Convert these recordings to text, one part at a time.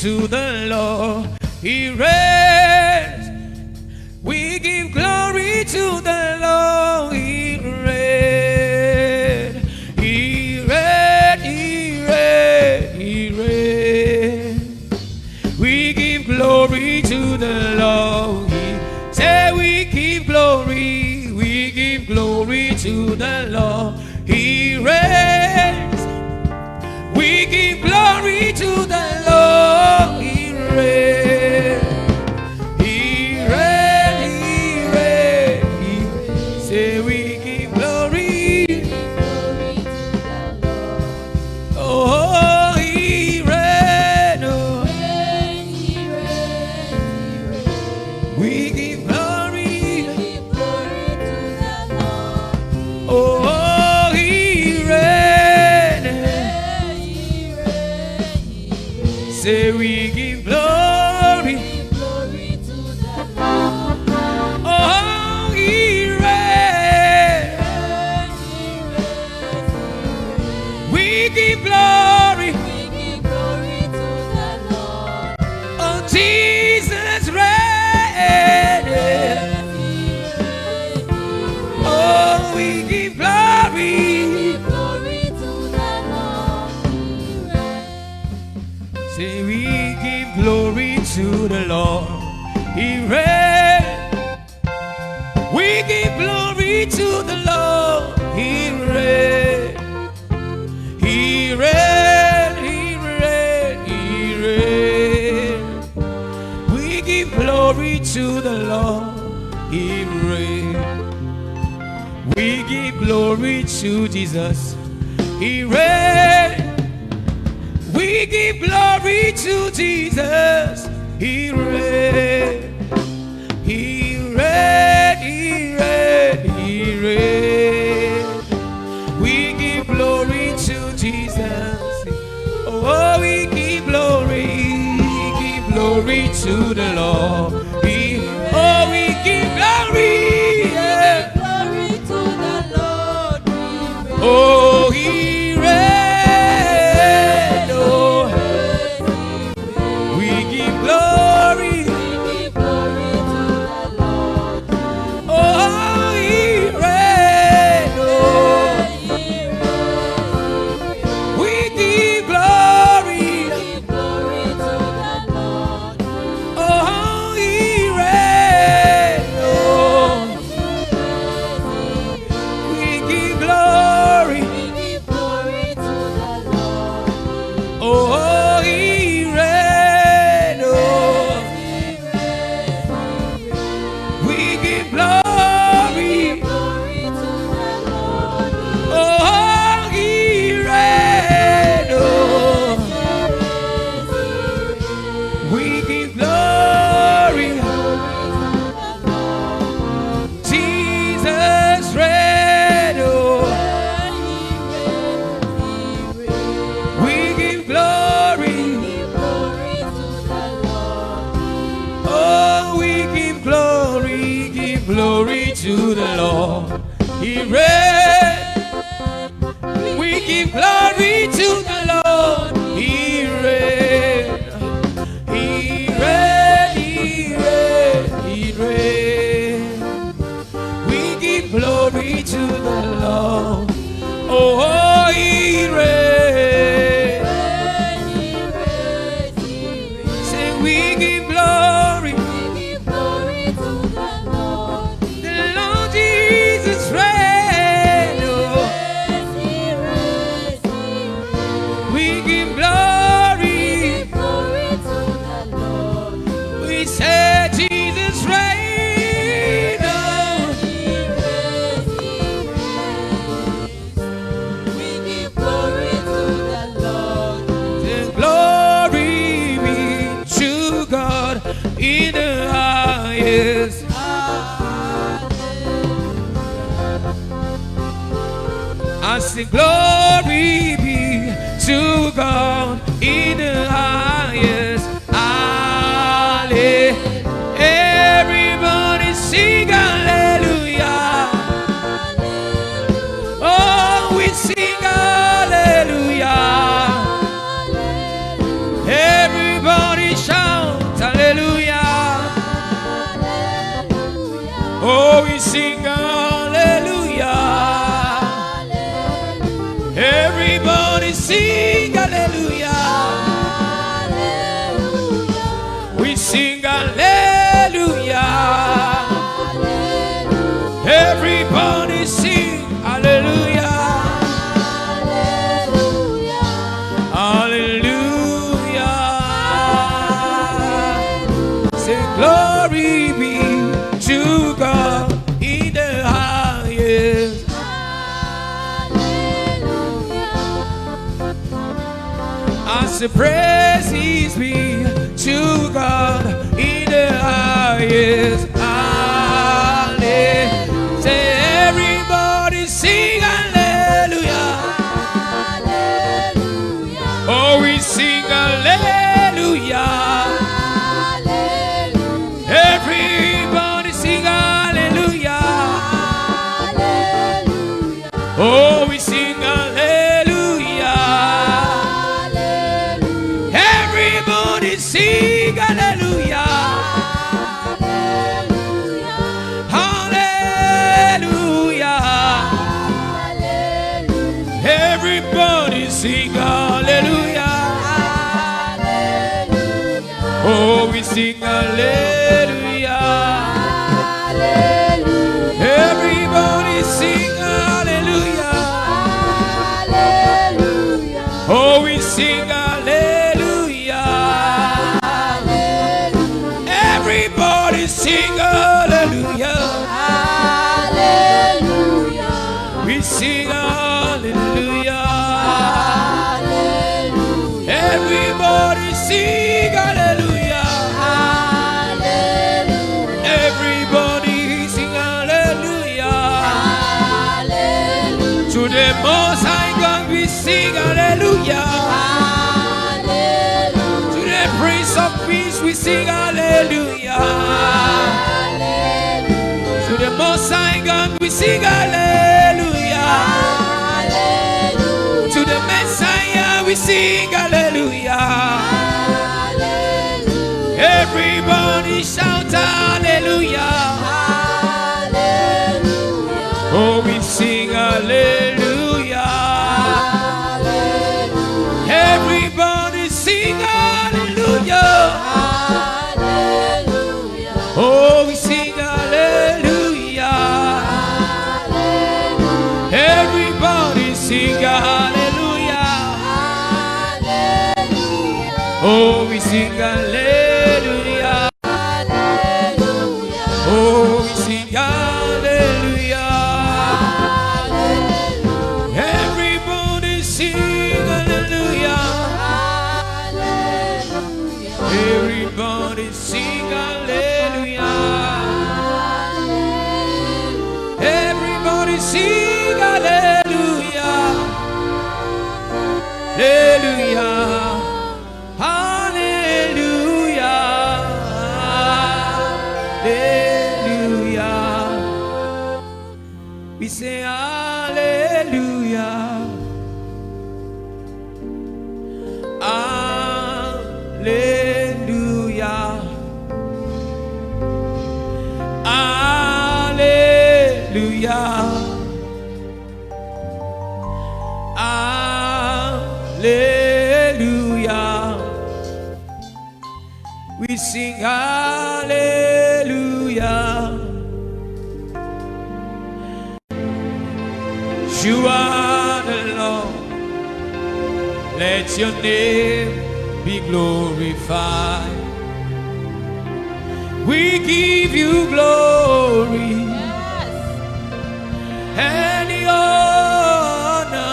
to the Lord. He reigns. We give glory to the Lord. He reigns. He reigns. He reigns. He reigns. We give glory to the Lord. He say we give glory. We give glory to the Lord. He reigns. We give glory to the Lord. He reigns. He reigns. He reigns. He reigns. Say we give glory. Oh, He reigns. Oh. We give glory. Oh. Say we give glory. Oh, He reigns. We give glory. Oh, Jesus reigns. Oh, we give glory. Say we give glory to the Lord. He reigns. We give glory to the Lord. He reigns. He reigns. He reigns. He reigns. We give glory to the Lord. He reigns. We give glory to Jesus. He reigns. We give glory to Jesus. He reigns. He reigns. He reigns. He reigns. We give glory to Jesus. Oh, we give glory. We give glory to the Lord. Oh, we give glory. Yeah. Glory to the Lord. Oh, He reigns. Glory to the Lord. He reigns. We give glory to the Lord. He reigns. He reigns. He reigns. He reigns. We give glory to the Lord. Oh, He reigns. Say we give glory. In the highest. I sing glory be to God in the highest. Hallelujah. Everybody sing hallelujah. Oh, we sing hallelujah. Everybody Everybody sing hallelujah. Hallelujah. Say glory be to God in the highest. As the praises be to God in the highest. Hallelujah. Say everybody sing hallelujah. Oh, we sing hallelujah. Everybody sing hallelujah. Oh, we sing hallelujah. Everybody sing hallelujah. Hallelujah. Everybody sing hallelujah. Oh, we sing hallelujah. Everybody sing hallelujah. Oh, we sing hallelujah. Everybody sing hallelujah. We sing hallelujah. Everybody sing hallelujah. Everybody sing hallelujah. To the Most High God we sing hallelujah. To the Prince of Peace we sing hallelujah. To the Most High God we sing hallelujah. To the Messiah we sing hallelujah. Everybody shout hallelujah. Oh, we sing hallelujah. Everybody sing hallelujah. Oh, we sing hallelujah. Everybody sing hallelujah. Oh, we sing hallelujah. Oh, we sing hallelujah. Everybody sing hallelujah. Everybody sing hallelujah. Everybody sing hallelujah. Hallelujah. Hallelujah. Hallelujah. We say hallelujah. Hallelujah. Hallelujah. Hallelujah. We sing hallelujah. You are the Lord. Let your name be glorified. We give you glory and the honor.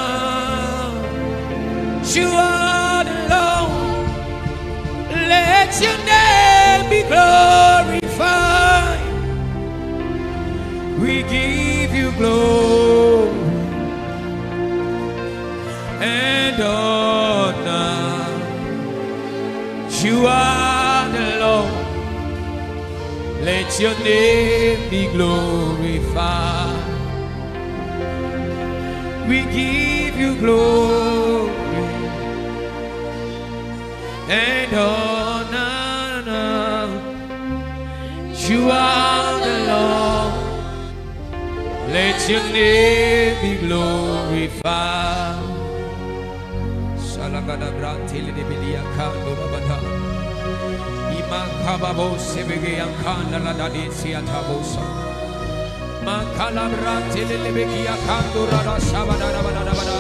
You are the Lord. Let your name be glorified. We give you glory and honor. You are the Lord. Let your name be glorified. We give you glory and honor. You are the Lord. Let your name be glorified. Salagada brantili de bilia kando rabada. Iman kababo sebege yankanda la dadi siatabosa. Makalabra telelebekia kandura da shabada da bada da bada.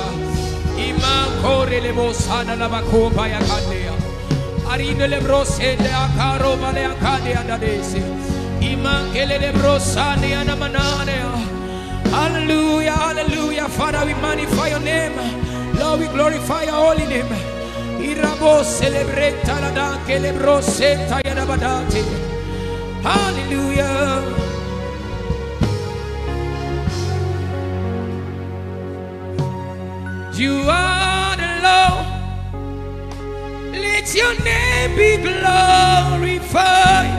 Iman kore lebo sana la bakopa ya kandea. Arine lebro sende akaro vale akande adadese. Iman kele lebro sane anamanane. Hallelujah, hallelujah. Father, we magnify your name. Lord, we glorify your holy name. Irabo celebrate la danke lebro senta ya da badate. Hallelujah. You are the Lord. Let your name be glorified.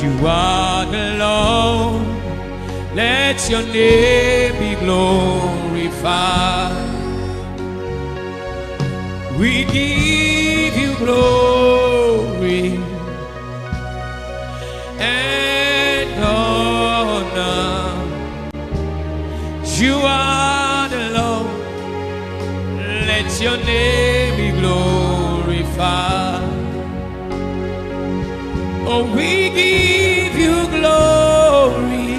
You are the Lord. Let your name be glorified. We give you glory and honor. You are the Lord. Let your name be glorified. Oh, we give you glory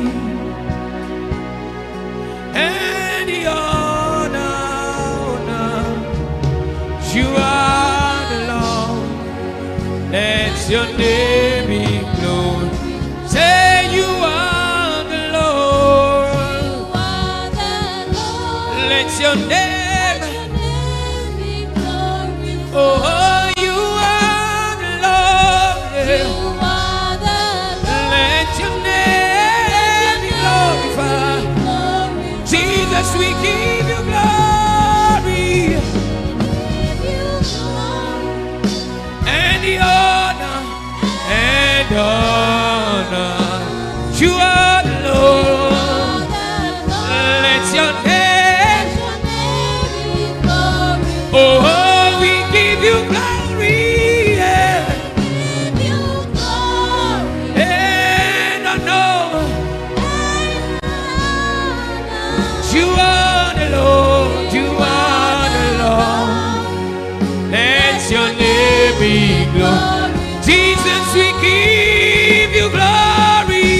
and the honor. You are the Lord. Let your name be glorified. Say you are the Lord. Let your name be glorified. Oh, you are the Lord. Let your name be glorified. Jesus, we give you glory and the honor and honor. You are the Lord. Let your name. Oh, we give you glory. And honor. You are the Lord. You are the Lord. Let your name be glorified. Jesus, we give you glory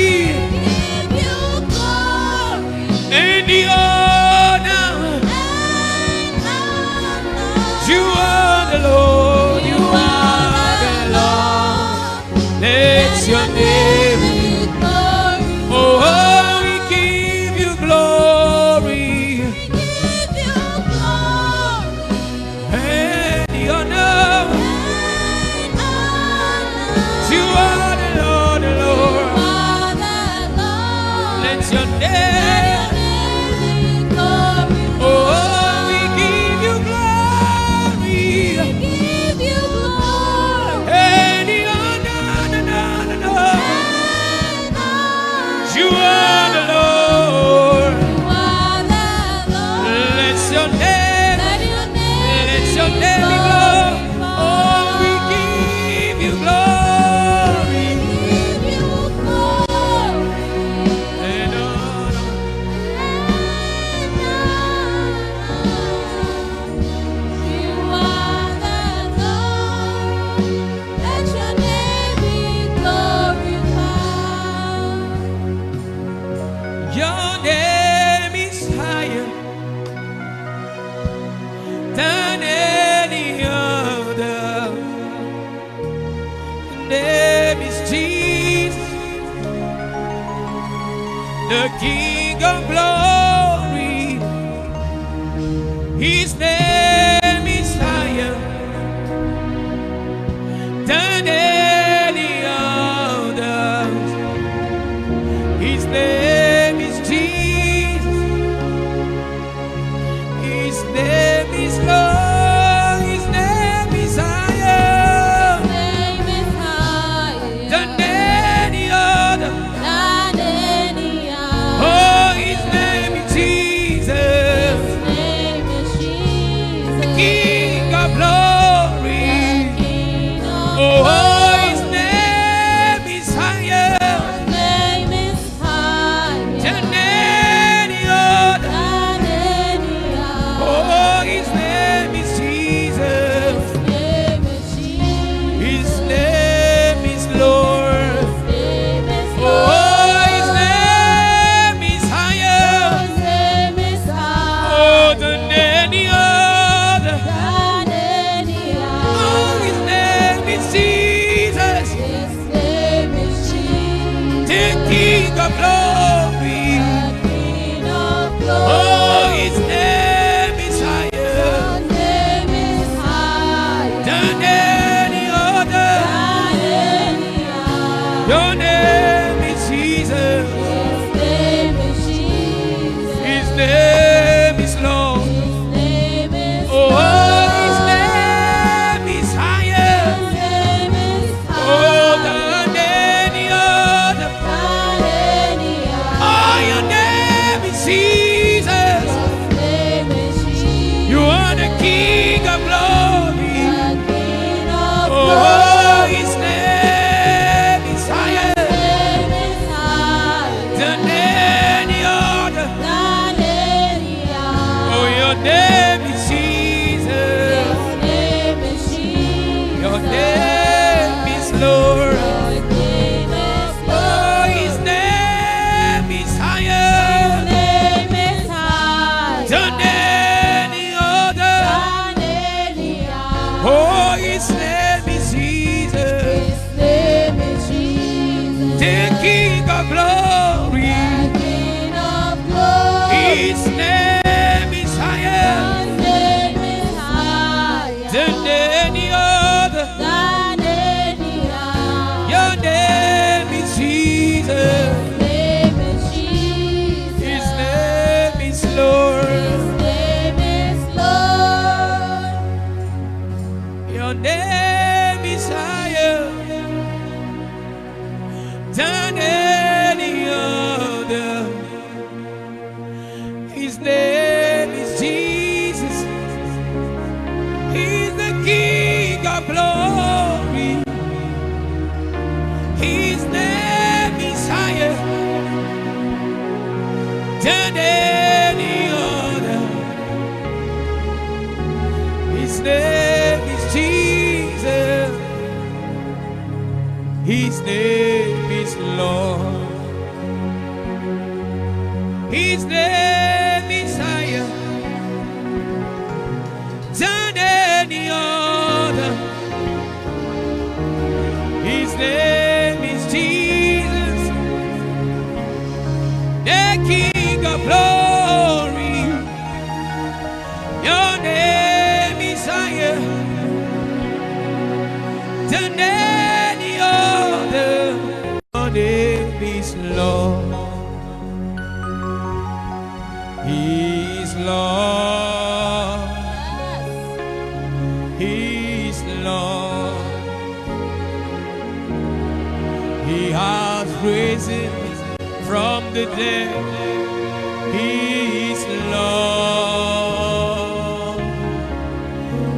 and the honor. You are the Lord. You are the Lord. Let your name be. Oh, we give you glory and the honor. You are the Lord, the Lord. Let your name. Oh, we give you glory and the honor. You are the Lord. Let your name. Let your name be glorified. Oh, we give you glory and honor. Your name is higher than any other. Your name is Jesus, the King of glory. His name is higher than any other. His name is Jesus. His name is Lord. His name is higher than any other. Oh, his name is Jesus. King of glory. the King of Oh, glory. his name is higher Your name is higher than any other. than any other. Your name is Jesus. His name is Jesus. His name is Lord. His name is Oh, Lord. his name is higher. His name is Oh, higher than any other. than any other. Oh, your name is Jesus. His name is Jesus. You are the King of glory. The King of Oh, glory. his name is higher His name is higher than any other. than any other. Oh, your name is Jesus. His name is Jesus. Your name is Lord. Your name is Oh, Lord. his name is higher His name is higher than any other. than any other. Oh, his name is Jesus, His name is Jesus. the King of glory. The King of glory. His name is higher His name is higher than any other. than any other. Your name is Jesus. His name is Jesus. His name is Lord. His name is Lord. Your name is higher than any other. His name is Jesus. He's the King of glory. His name is higher than any other. His name is Jesus. His name is Lord. His name is higher than any other. His name is Jesus, the King of glory. Your name is higher than any other. Your name is Lord. He's Lord. He's Lord. He has risen from the dead. He is Lord.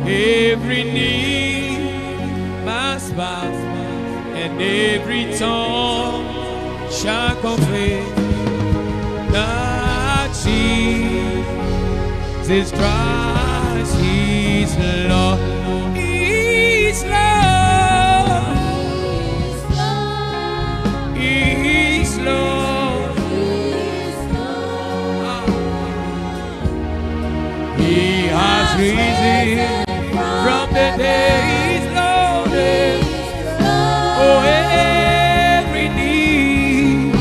Every knee must bow and every tongue shall confess that Jesus Christ is Lord. He's Lord. His Lord. He's Lord. His Lord. He has risen from the dead. He's Lord. Oh, every knee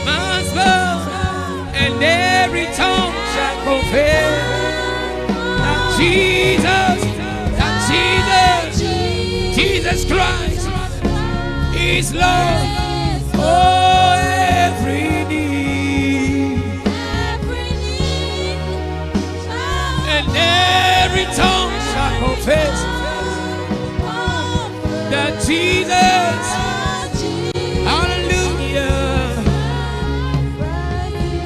must bow and every tongue shall confess that Jesus Christ is Lord. Oh, every knee and every tongue shall confess that Jesus, hallelujah.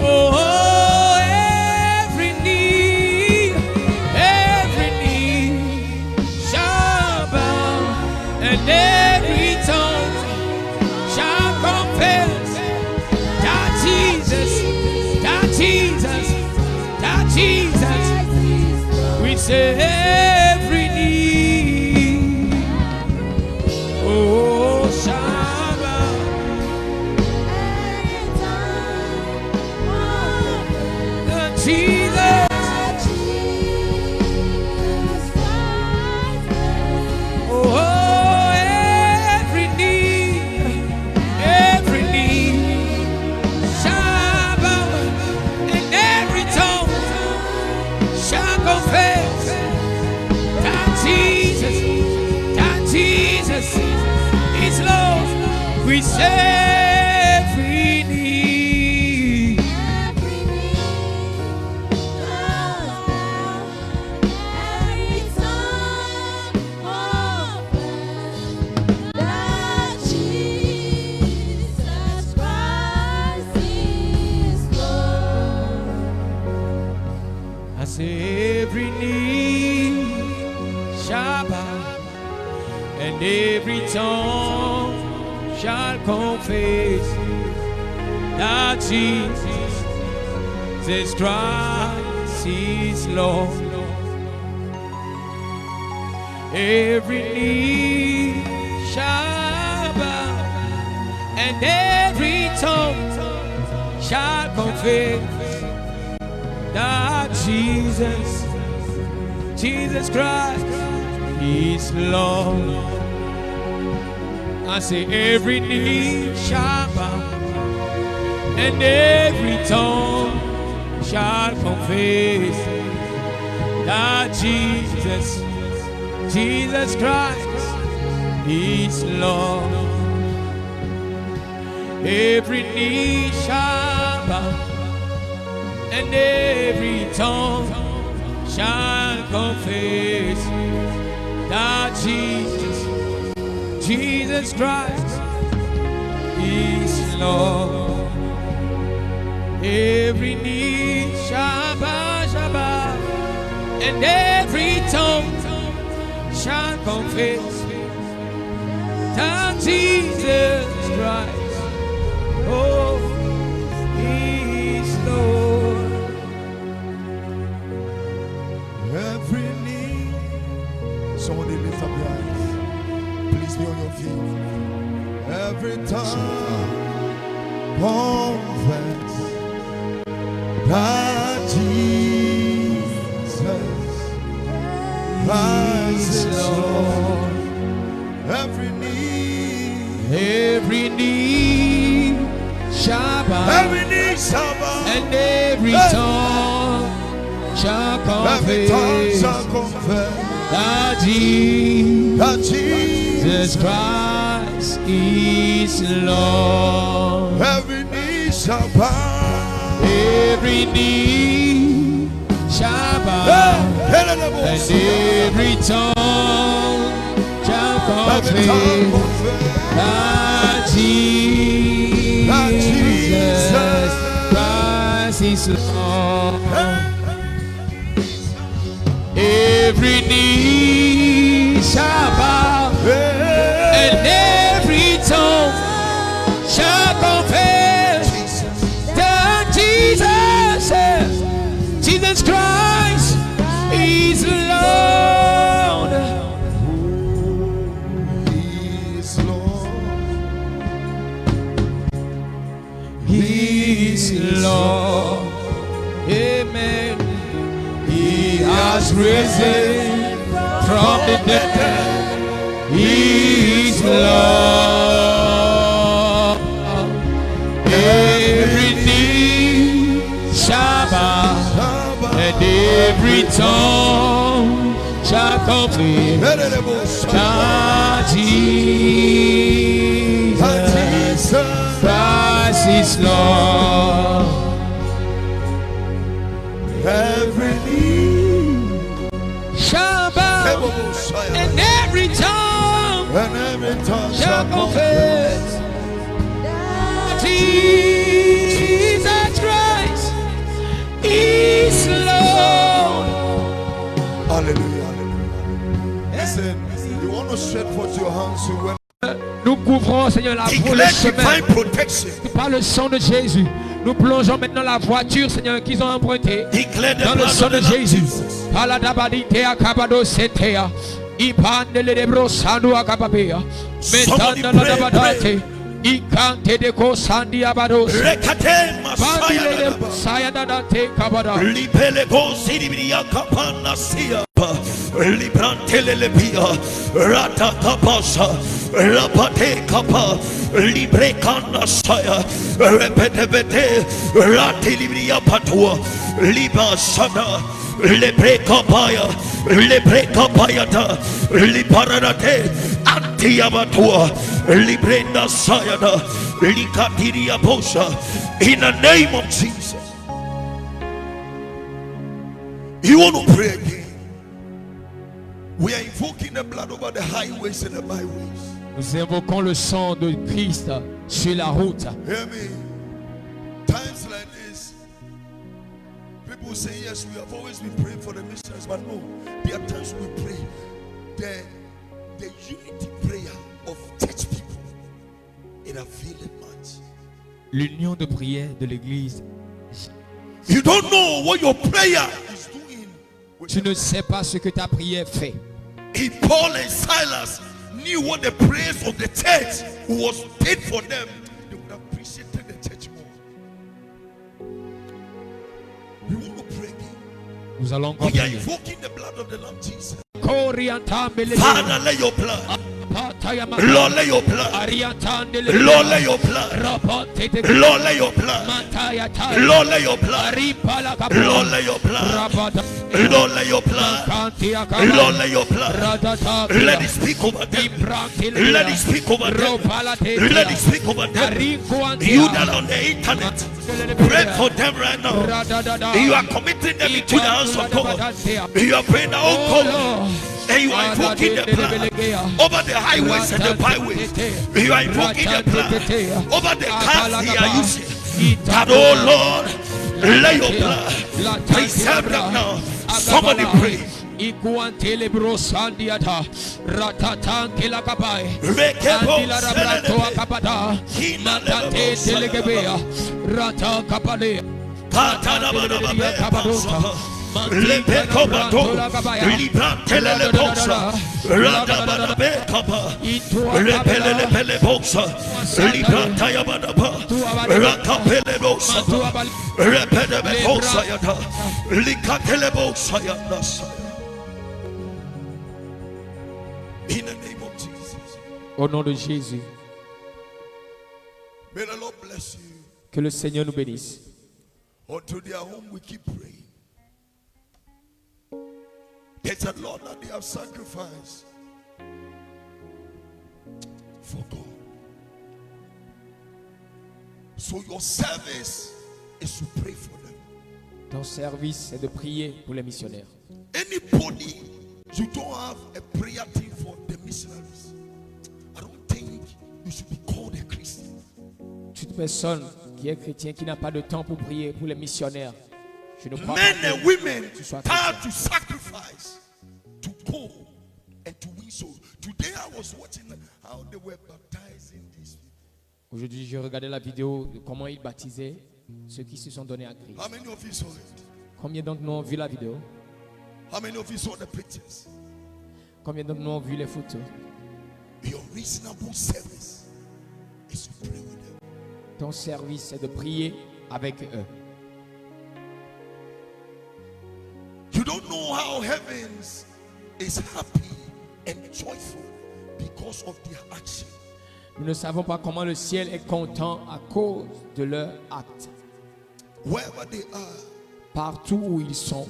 Oh, every knee shall bow and every tongue shall confess that Jesus, we say every knee, oh, shall bow. That Jesus, oh, every knee Is every need. Every knee shall bow, every tongue confess that Jesus Christ is Lord. I say every knee shall bow and every tongue shall confess that Jesus Christ is Lord. Every knee shall bow and every tongue shall confess that Jesus Christ is Lord. I say every knee shall bow and every tongue shall confess that Jesus Christ is Lord. Every knee shall bow and every tongue shall confess that Jesus Christ is Lord. Every knee shall bow, and every tongue shall confess that Jesus Christ, oh, is Lord. Every knee. Somebody lift up your eyes. Please be on your feet. Every tongue confess that Jesus Christ is Lord. Every knee shall bow, every knee shall bow, and every tongue shall every tongue confess shall confess that that Jesus Christ is Lord. every knee shall bow. Every knee shall bow, and every tongue shall confess that Jesus Christ is Lord. Every knee shall bow, and every tongue shall confess that Jesus Christ is Lord. He is Lord. He is Lord. Amen. He has risen from the dead. He is Lord. Every knee shall bow, and every tongue shall confess that Jesus Christ is Lord. Every knee Shall bow, and every tongue shall confess that Jesus Christ is Lord. Hallelujah, hallelujah. Listen, you want to stretch forth your hands to when Nous couvrons, Seigneur, la voie, le chemin par le sang de Jésus. Nous plongeons maintenant la voiture, Seigneur, qu'ils ont empruntée dans le sang de Jésus. Paladabadite akabado setea. Ipandele de brosando akababea. Metanda la dabadate. Ikante de kosandi abados. Pandile de sayadadate kabada. Libele go siribia kapana sia. Librantele lepia. Rata kapasa. Rapate kapa. Libre kana saya. Repete bete. Rati libria patua. Liba sana. Lebrekapaya, Lebrekapayata, Liparadate, Antiabatua, Librenda Sayada, Likatiria Bosha, in the name of Jesus. You want to pray again? We are invoking the blood over the highways and the byways. Nous invoquons le sang de Christ sur la route. Hear me? Times like this, people say, yes, we have always been praying for the missionaries, but no, there are times we pray. The unity prayer of church people, it availeth much. L'union de prière de l'église. You don't know what your prayer is doing. Tu ne sais pas ce que ta prière fait. If Paul and Silas knew what the prayers of the church was paid for them, they would have appreciated the church more. We want to pray again. Nous allons encore We are prier. invoking the blood of the Lamb Jesus. Father, lay your blood. Lord, lay your blood. Lord, lay your blood. Lord, lay your blood. Lord, lay your blood. Lord, lay your blood. Lord, lay your blood. Lord, lay your blood. Let it speak over them. Let it speak over them. Let it speak over them. You that are on the internet, pray for them right now. You are committing them into the hands of God. You are praying, oh God. And you are invoking the blood over the highways and the byways. You are invoking the blood over the cars they are using. That, oh Lord, lay your blood. Preserve them now. Somebody pray. Iguantele brosandiata ratatan kelakabai Rekebo andila rabrato akabada matate telegebea rata kapale Lepekobato, Librantele Boxa, Radabadabe Kaba, Lepele Boxa, Librantaya Badaba, Rakapele Boxa, Repede Boxa Yata, Likatele Boxa Yata. In the name of Jesus. Au nom de Jésus, May the Lord bless you. que le Seigneur nous bénisse. Unto their home we keep praying. There's a lot that they have sacrificed for God. So your service is to pray for them. Ton service est de prier pour les missionnaires. Anybody you don't have a prayer team for the missionaries, I don't think you should be called a Christian. Toute personne qui est chrétien qui n'a pas de temps pour prier pour les missionnaires, je ne crois Men pas and women tu sois have chrétien. to sacrifice to go and to win souls. Today I was watching how they were baptizing these people. Aujourd'hui, je regardais la vidéo de comment ils baptisaient ceux qui se sont donnés à Christ. How many of you saw it? Combien d'entre nous ont vu la vidéo? How many of you saw the pictures? Combien d'entre nous ont vu les photos? Your reasonable service is to pray with them. Ton service est de prier avec eux. You don't know how heavens is happy and joyful because of their action. Nous ne savons pas comment le ciel est content à cause de leur acte. Wherever they are, Partout où ils sont,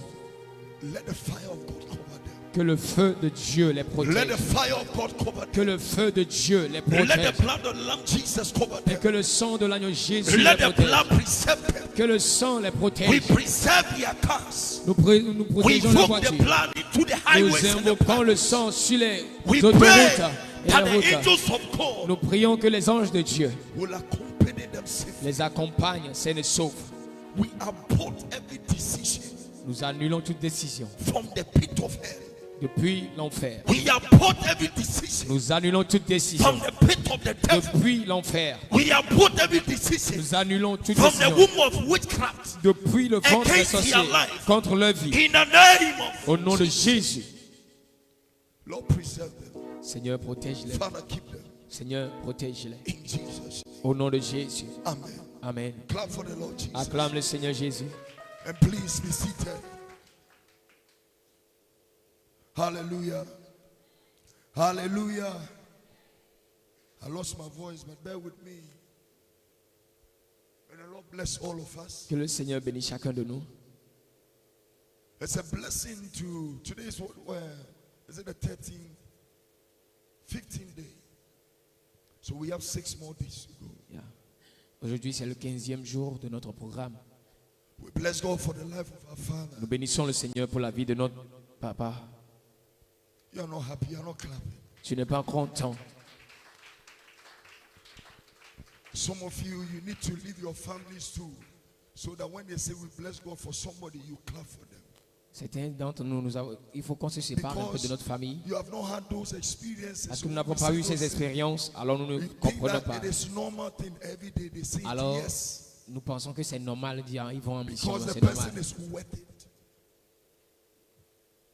let the fire of God cover them. que le feu de Dieu les Let the protège. fire of God cover Que them. le feu de Dieu les Let protège. the blood of the Lamb Jesus cover Et them. que le sang de l'agneau Jésus les Let the protège. blood preserve them. Que le sang les We protège. preserve their cars. Nous We protégeons la invoke the voiture. blood into the Nous highways and the invoquons le byways. sang sur les We autoroutes pray et that les the routes. angels of God Nous prions que les anges de Dieu will accompany them safely. les accompagnent, c'est les sauvent. We abort every decision Nous annulons toute décision from the pit of hell. depuis l'enfer. We abort every decision Nous annulons toute décision from the pit of the devil. depuis l'enfer. We abort every decision Nous annulons toute from the décision womb of witchcraft. depuis le ventre des Against sorciers their life. contre leur vie. In the name of Au nom de Jésus, Lord, preserve them. Seigneur, protège-les. Father, keep them. Seigneur, protège-les. In Jesus' name. Au nom de Jésus. Amen. Amen. Clap for the Lord Jesus. Acclame le Seigneur Jésus. And please be seated. Hallelujah. Hallelujah. I lost my voice, but bear with me. May the Lord bless all of us. Que le Seigneur bénisse chacun de nous. It's a blessing to today is what is it the 13th, 15th day? So we have 6 more days to go. Yeah. Aujourd'hui, c'est le 15e jour de notre programme. We bless God for the life of our father. Nous bénissons le Seigneur pour la vie de notre papa. You are not happy, you are not clapping. Tu n'es pas content. Some of you need to leave your families too, so that when they say we bless God for somebody, you clap for them. Certains d'entre nous, il faut qu'on se sépare un peu de notre famille. You have not had those experiences. Parce que nous n'avons pas eu ces expériences, alors nous ne comprenons pas. It is normal thing every day they say Alors, yes, nous pensons que c'est normal de dire ils vont en mission, because the c'est person normal. is worth it.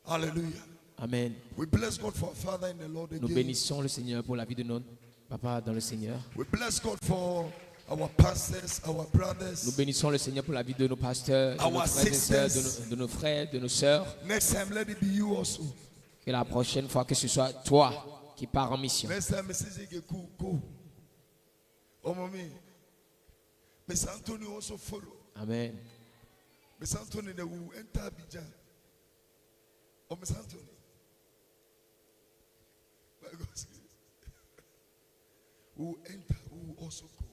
Hallelujah. Amen. We bless God for our Father in the Lord Nous again. bénissons le Seigneur pour la vie de notre papa dans le Seigneur. We bless God for our pastors, our Nous brothers. bénissons le Seigneur pour la vie de nos pasteurs, de nos Our frères et sœurs, sisters. de nos frères, de nos sœurs. Next time, let it be you also. Et la prochaine fois, que ce soit toi qui pars en mission. Next time, Mrs. Ige, go. Oh, mommy. Miss Anthony also follow. Amen. Miss Anthony, they will enter Abidjan. Oh, Miss Anthony. By God's grace. We will enter, we will also go.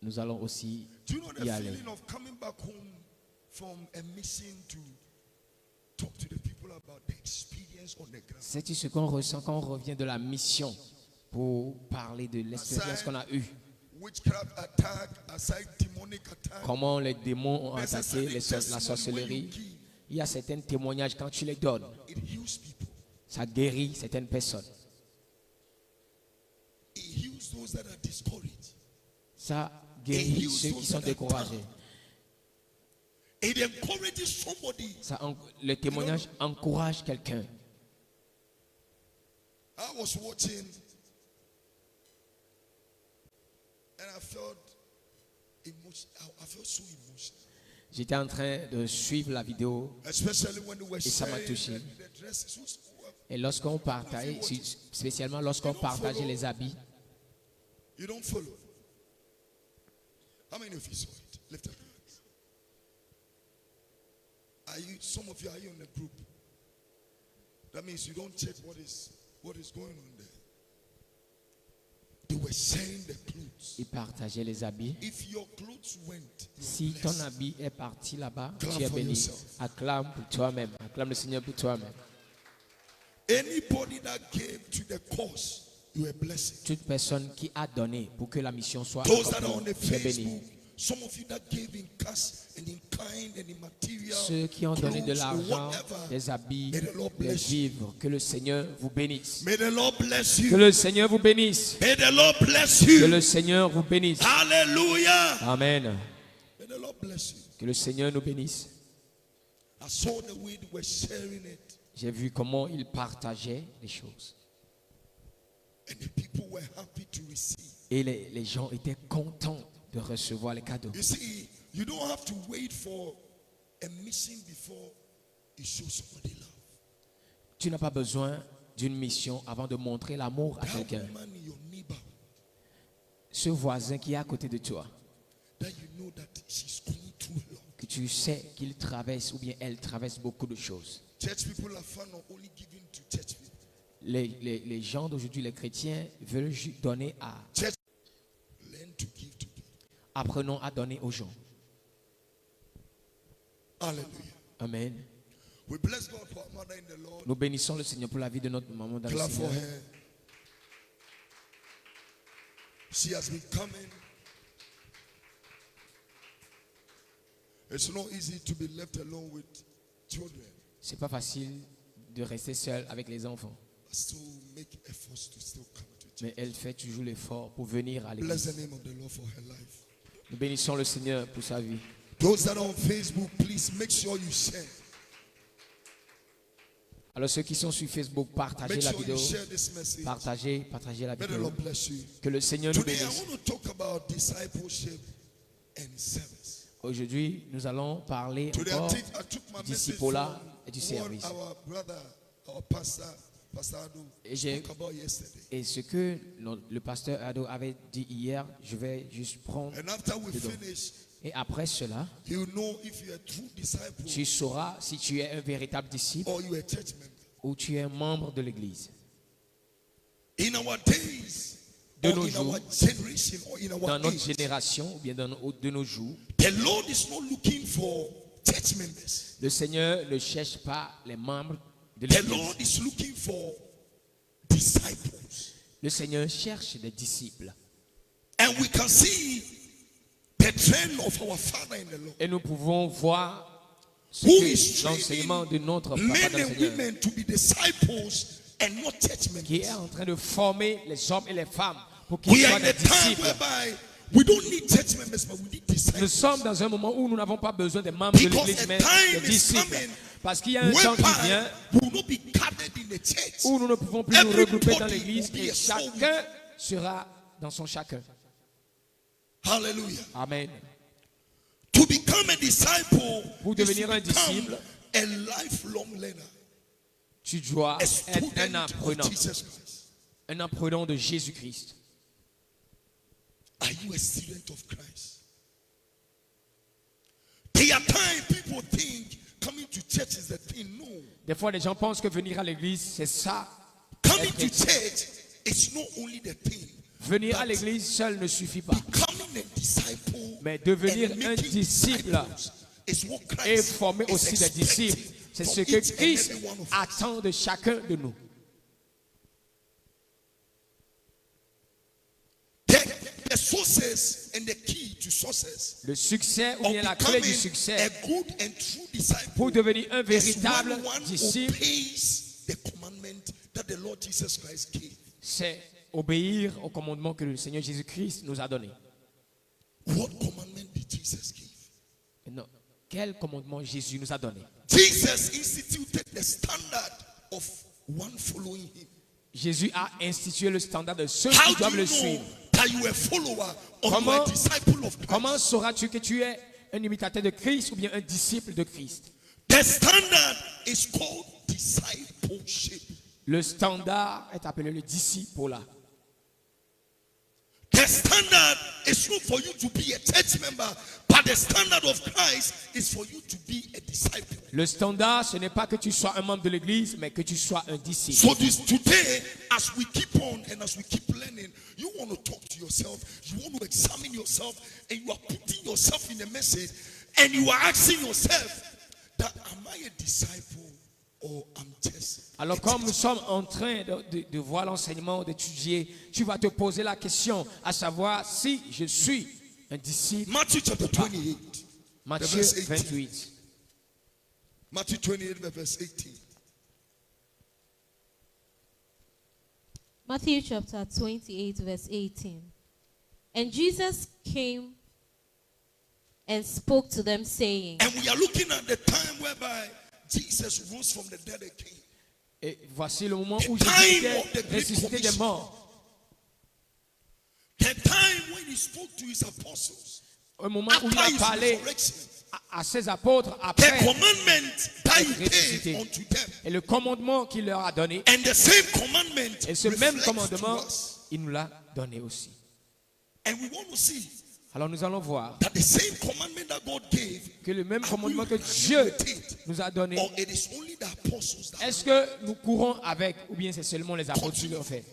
Nous allons aussi Do you know the y aller. feeling of coming back home from a mission to talk to the people about the experience on the ground? Sais-tu ce qu'on ressent quand on revient de la mission pour parler de l'expérience qu'on a eue? Witchcraft attack, aside demonic attack. Comment les démons ont attaqué la sorcellerie? Il y a certains témoignages, quand tu les donnes, It heals people. ça guérit certaines personnes. It heals those that are discouraged. Ça guérit ceux qui sont découragés. It encourages somebody. Le témoignage encourage quelqu'un. I was watching and I felt so emotional. J'étais en train de suivre la vidéo Especially when they were et ça m'a sharing touché. the dresses. Et lorsqu'on partageait, spécialement lorsqu'on partageait les habits, You don't follow. How many of you saw it? Lift up your hands. Some of you are in a group. That means you don't check what is going on there. They were sharing the clothes. ils partageaient les habits. If your clothes went, Si ton habit est parti là-bas, Clap tu es for béni. yourself. Acclame pour toi-même. Acclame le Seigneur pour toi-même. anybody that gave to the cause, you are blessed. Toute personne qui a donné pour que la mission soit Those that are on accomplie, the tu es béni. Facebook, some of you that gave in cash and in kind and in material, Ceux qui ont donné de clothes or l'argent, whatever, des habits, may the Lord des bless you. vivres, que le Seigneur vous bénisse. May the Lord bless Que you. le Seigneur vous bénisse. May the Lord bless Que you. le Seigneur vous bénisse. Hallelujah. Amen. May the Lord bless you. Que le Seigneur nous bénisse. I saw the way they were sharing it, J'ai vu comment ils partageaient les choses. and the people were happy to receive. Et les gens étaient contents de recevoir les cadeaux. You see, you don't have to wait for a mission before you show somebody love. Tu n'as pas besoin d'une mission avant de montrer l'amour à That quelqu'un. woman in your neighbor, Ce voisin qui est à côté de toi, that you know that she's going through a lot. que tu sais qu'il traverse ou bien elle traverse beaucoup de choses. Church people are fun of only giving to church people. Les gens d'aujourd'hui, les chrétiens, veulent donner à... Church, learn to give to people. Apprenons à donner aux gens. Hallelujah. Amen. We bless God for our mother in the Lord. Nous bénissons le Seigneur pour la vie de notre maman dans le Clap for Seigneur. her. She has been coming. It's not easy to be left alone with children. C'est pas facile de rester seul avec les enfants, But still make efforts to still come to church. mais elle fait toujours l'effort pour venir à Bless the l'église. name of the Lord for her life. Nous bénissons le Seigneur pour sa vie. Those that are on Facebook, please make sure you share. Alors ceux qui sont sur Facebook, partagez Make la sure vidéo. you share this message. Partagez la May the vidéo. Lord bless you. Que le Seigneur nous Today I bénisse. want to talk about discipleship and service. Aujourd'hui, nous allons parler Today encore I took my du message disciple-là from et du what service. our brother, our pastor, Pastor Ado Et j'ai- spoke about yesterday. Et ce que le pasteur Ado avait dit hier, je vais juste prendre. And after we dedans. finish, Et après cela, you know if you're a true disciple tu sauras si tu es un véritable disciple or you're a church member. ou tu es un membre de l'église. In our days, De or nos in our jours, generation, or in Dans our notre age, génération ou bien de nos jours, the Lord is not looking for church members. le Seigneur ne cherche pas les membres de The l'église. Lord is looking for disciples. Le Seigneur cherche des disciples. And we can see the trend of our Father in the Lord. Et nous pouvons voir ce Who que is l'enseignement de notre Papa men dans le and Seigneur, women to be disciples and not church qui est members. en train de former les hommes et les femmes pour qu'ils We are soient in des a time disciples. whereby we don't need church members, but we need Nous disciples. sommes dans un moment où nous n'avons pas besoin des membres de Because l'église, a mais time des is disciples. coming Parce qu'il y a un temps qui Whereby vient we will not be gathered in the church. où nous ne pouvons plus nous regrouper dans Everybody l'église will be et a soul chacun sera dans son chacun. Hallelujah. Amen. To become a disciple Pour is to devenir un become disciple, a lifelong learner, tu dois a être student un apprenant, of Jesus Christ. un apprenant de Jésus-Christ. Are you a student of Christ? There are times people think coming to church is the thing. No. Des fois, les gens pensent que venir à l'église, c'est ça. Coming être to chrétien. church is not only the thing. Venir à but l'église seul ne suffit pas. becoming a disciple Mais devenir and un making disciple disciples is what Christ et former is aussi des disciples, expecting c'est from ce que each and Christ every one of us. attend de chacun de nous. The sources and the key to success Le succès ou of bien la clé du becoming succès a good and true disciple pour devenir un is véritable when one disciple, obeys the commandment that the Lord Jesus Christ gave. c'est obéir au commandement que le Seigneur Jésus-Christ nous a donné. What commandment did Jesus give? Non. Quel commandement Jésus nous a donné? Jesus instituted the standard of one following him. Jésus a institué le standard de ceux How qui do doivent you le know suivre. that you are a follower or you Comment- are a disciple of Christ? Comment sauras-tu que tu es un imitateur de Christ ou bien un disciple de Christ? The standard is called discipleship. Le standard est appelé le disciple. The standard is not for you to be a church member, but the standard of Christ is for you to be a disciple. Le standard, ce n'est pas que tu sois un membre de l'église, mais que tu sois un disciple. So today, as we keep on and as we keep learning, you want to talk to yourself, you want to examine yourself, and you are putting yourself in a message, and you are asking yourself that am I a disciple or I'm just Alors a comme nous disciple? sommes en train de voir l'enseignement, d'étudier, tu vas te poser la question à savoir si je suis un disciple. Matthew chapter 28. Matthieu verse 18. 28. Matthew 28 verse 18. Matthew chapter 28, verse 18. And Jesus came and spoke to them, saying, And we are looking at the time whereby Jesus rose from the dead again. Et voici le moment où The Jésus time était of the great ressuscité des commission. morts. The time when he spoke to his apostles Un moment où il after a his parlé resurrection. à ses apôtres The après commandment that he ressuscité. gave unto them. et le commandement qu'il leur a donné. And the same commandment Et ce même reflects commandement, to us. il nous l'a donné aussi. And we want to see Alors nous allons voir that the same commandment that God gave, que le même are commandement we que Dieu imitate, nous a donné, or it is only the apostles that est-ce que nous courons avec ou bien c'est seulement les apôtres qui l'ont fait?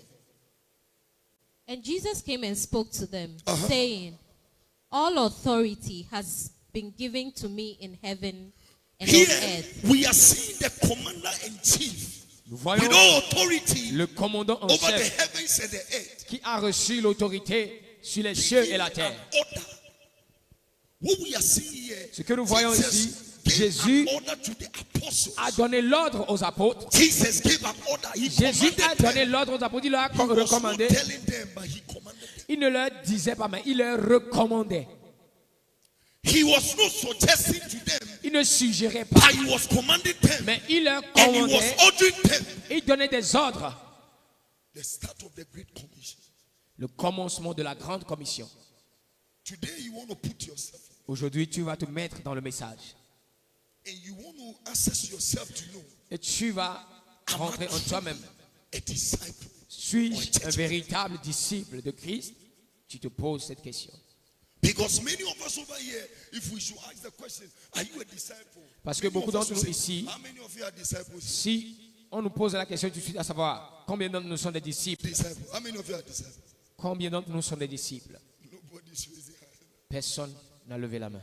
And Jesus came and spoke to them, Uh-huh. saying, All authority has been given to me in heaven and on Here earth. we are seeing the commander in chief Nous with voyons all authority le commandant en over the chef heavens and the earth. qui a reçu l'autorité sur les cieux et la terre. An order. What we are seeing here, Ce que nous voyons Jesus ici, gave Jésus an order to the apostles. a donné l'ordre aux apôtres. Jesus gave an order. He Jésus a commanded donné them. l'ordre aux apôtres, il leur a He was not recommandé. telling them, but he commanded them. Il ne leur disait pas, mais il leur recommandait. He was not suggesting to them, Il ne suggérait pas, but he was commanding them. mais il leur And he was commandait. ordering them. Il donnait des ordres. The start of the Great Commission. Le commencement de la grande commission. Today you want to put yourself Aujourd'hui, tu vas te mettre dans le message. and you want to assess yourself to know, Et tu vas rentrer en toi-même. a disciple? Suis-je un véritable disciple de Christ? Tu te poses cette question. Because many of us over here, if we should ask the question, are you a disciple? Parce que beaucoup d'entre nous ici, how many of you are disciples? si on nous pose la question tout de suite à savoir combien d'entre nous sont des disciples, Disciples. How many of you are disciples? combien d'entre nous sont des disciples? Nobody's raising hand. Personne n'a levé la main.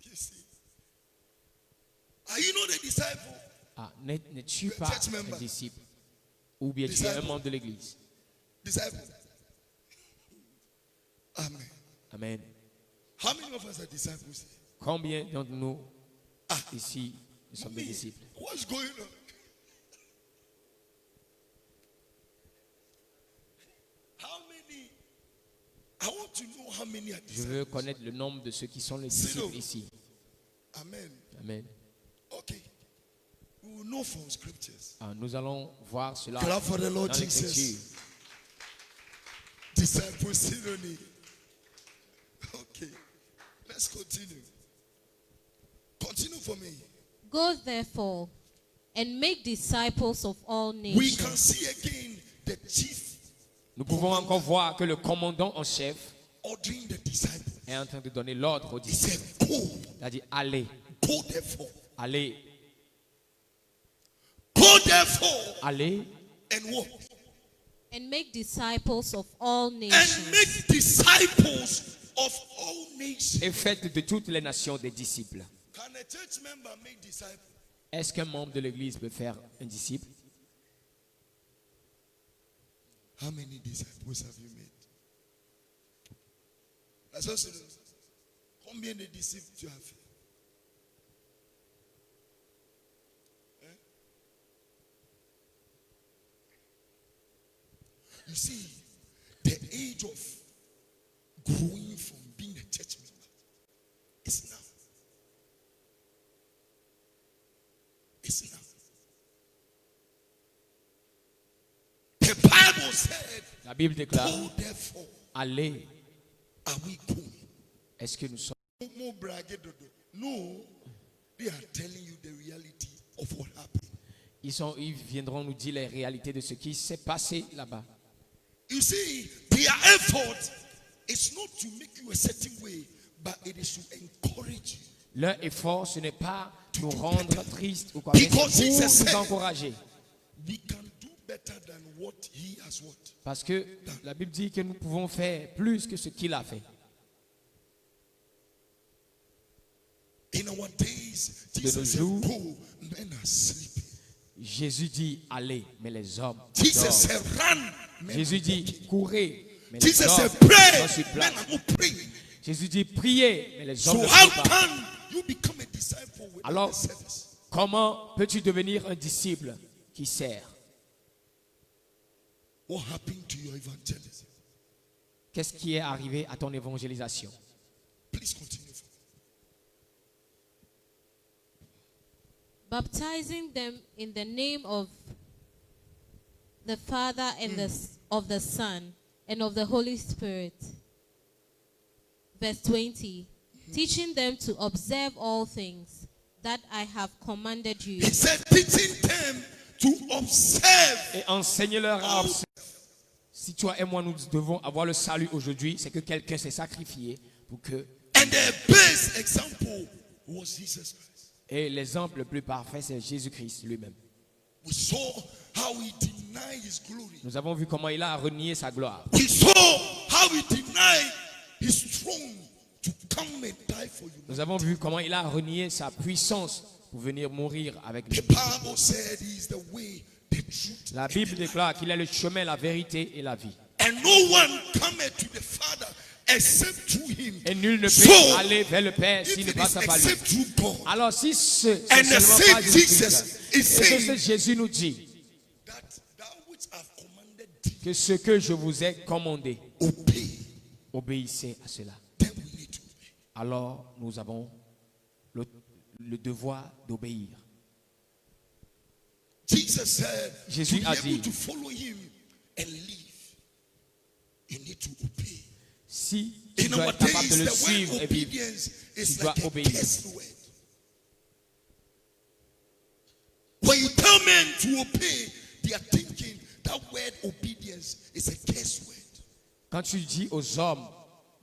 You see. Are you not a disciple? Ah, n'es-tu pas Church member. un disciple? Ou bien tu es un membre de l'église? Disciple. Amen. Amen. How many of us are disciples? Combien d'entre nous ici nous sommes des Me, disciples? what's going on? How many? I want to know how many are Je disciples. veux connaître le nombre de ceux qui sont les disciples ici. Amen. Amen. Okay. We will know from scriptures. Ah, nous allons voir cela Clap for the dans Lord l'Écriture. Jesus. Disciple Sidoni. Okay. Let's continue. Continue for me. Go therefore and make disciples of all We nations. can see again the chief Nous pouvons encore voir que le commandant en chef ordering the disciples. est en train de donner l'ordre aux He disciples. said, Go, Il a dit allez, go therefore, allez, go therefore, allez and what? And make disciples of all And nations. make disciples of all nations. et faites de toutes les nations des disciples. Can a church member make disciples? Est-ce qu'un membre de l'église peut faire un disciple? How many disciples have you made? That's also combien de disciples tu as fait? Hein? You see, the age of growing from being a church member is now. It's now. The Bible said, La Bible déclare, go therefore, allez. are we going? Est-ce que nous sommes? More braggadocio. No, they are telling you the reality of what happened. Ils viendront nous dire les réalités de ce qui s'est passé là-bas. You see, their effort is not to make you a certain way, but it is to encourage you. Leur effort, ce n'est pas nous rendre tristes ou quoi, mais Because c'est Jesus pour said- nous encourager. We can do better than what he has what. Parce que la Bible dit que nous pouvons faire plus que ce qu'il a fait. In our days, nos Jesus said, jours, go, men are sleeping. Jésus dit allez, mais les hommes Jesus dorment. said, run, men Jésus are dit walking. courez, mais les Jesus hommes said, sont pray, sur men place. are not praying. Jésus dit priez, mais les hommes So ne how prient pas. can you become a disciple without Alors, the service? comment peux-tu devenir un disciple qui sert? What happened to your evangelism? Qu'est-ce qui est arrivé à ton évangélisation? Please continue. Baptizing them in the name of the Father and of the Son and of the Holy Spirit. Verse 20. Teaching them to observe all things that I have commanded you. He said, teaching them to observe. Et enseigne-leur à observer. Si toi et moi nous devons avoir le salut aujourd'hui, c'est que quelqu'un s'est sacrifié pour que. And the best example was Jesus Christ. Et l'exemple le plus parfait, c'est Jésus-Christ lui-même. We saw how he denied his glory. Nous avons vu comment il a renié sa gloire. We saw how he denied his throne to come and die for you. Nous avons vu comment il a renié sa puissance pour venir mourir avec nous. The Bible said he is the way, the truth. La Bible déclare qu'il est le chemin, la vérité et la vie. And no one cometh to the Father except through him. Et nul ne peut So, aller vers le Père if s'il ne it passe is pas par lui. except through God, Alors si c'est and the seulement same par Jésus-Christ, Jesus is et que saying ce Jésus nous dit that which I've commanded thee, que ce que je vous ai commandé, obey. obéissez à cela. Then we need to obey. Alors nous avons le devoir d'obéir. Jesus said, Jésus to a be able dit, to follow him and live, you need to obey. Si tu In dois our être capable de days, le the suivre word et vivre, obedience tu is dois like a obéir. cursed word. When you tell men to obey, they are thinking that word obedience is a curse word. Quand tu dis aux hommes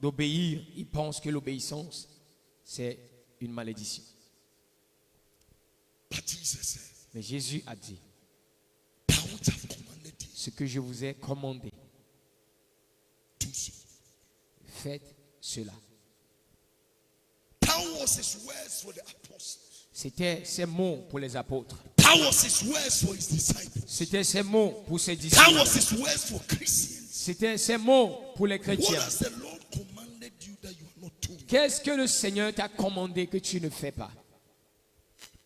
d'obéir, ils pensent que l'obéissance, c'est une malédiction. But Jesus said, Mais Jésus a dit, thou have commanded thee ce que je vous ai commandé, to so. faites cela. That was his words for the apostles. C'était ses mots pour les apôtres. That was his words for his disciples. C'était ses mots pour ses That disciples. was his words for Christians. C'était ses mots pour les What chrétiens. has the Lord commanded you that you are not doing? Qu'est-ce que le Seigneur t'a commandé que tu ne fais pas?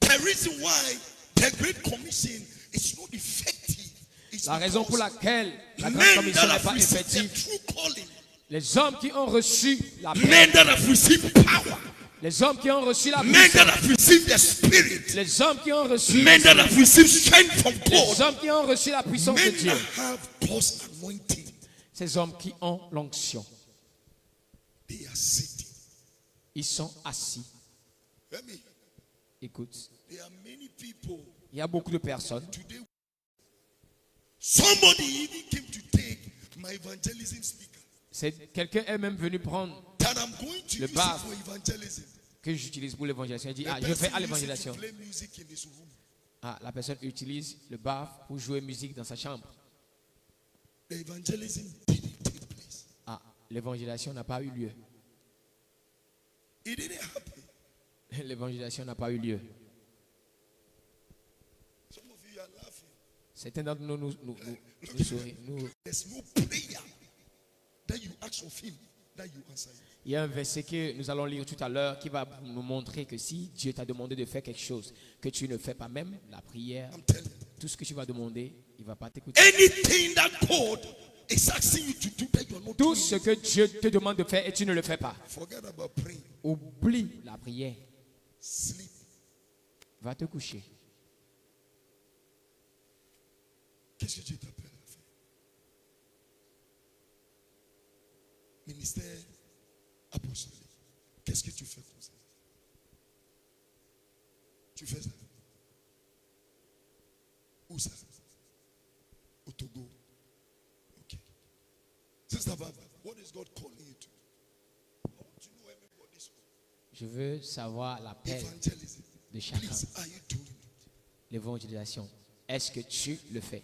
The reason why the Great Commission is not effective is La raison pour because laquelle la grande men commission that n'est have pas received the effective, true calling, les hommes qui ont reçu la paix, men that have received power, les hommes qui ont reçu la men that puissance, have received the Spirit, les hommes qui ont reçu, men that have received strength from les God, hommes qui ont reçu la puissance de men Dieu, that have God's anointing, ces hommes qui ont l'onction, they are sitting. ils sont assis. Let me. Écoute, There are many people il y a beaucoup de personnes. today. Somebody even came to take my evangelism speaker Quelqu'un est même venu prendre that I'm going to Le use baf. it for evangelism. que j'utilise pour l'évangélisation. Il dit, The ah, je person fais à used it l'évangélisation. to play music in his room. Ah, la personne utilise le baf pour jouer musique dans sa chambre. The evangelism didn't take place. Ah, l'évangélisation n'a pas eu lieu. It didn't happen. L'évangélisation n'a pas eu lieu. Some of you are laughing. Certains d'entre nous, nous sourions. There's no prayer that you ask of him that you answer. Il y a un verset que nous allons lire tout à l'heure qui va nous montrer que si Dieu t'a demandé de faire quelque chose que tu ne fais pas, même la prière, I'm telling you. tout ce que tu vas demander, il ne va pas t'écouter. Anything that God is asking you to do that you are not Tout doing, ce que Dieu te demande de faire et tu ne le fais pas, forget about praying. oublie la prière. Sleep. Va te coucher. Qu'est-ce que Dieu t'appelle à faire? Ministère apostolique. Qu'est-ce que tu fais comme ça? Tu fais ça? Où ça? Au Togo. Ok. Sister Baba, what is God calling you to? I want to know everybody's Je veux savoir l'appel evangelism. de chacun. Please, are you doing it? L'évangélisation. Est-ce que tu le fais?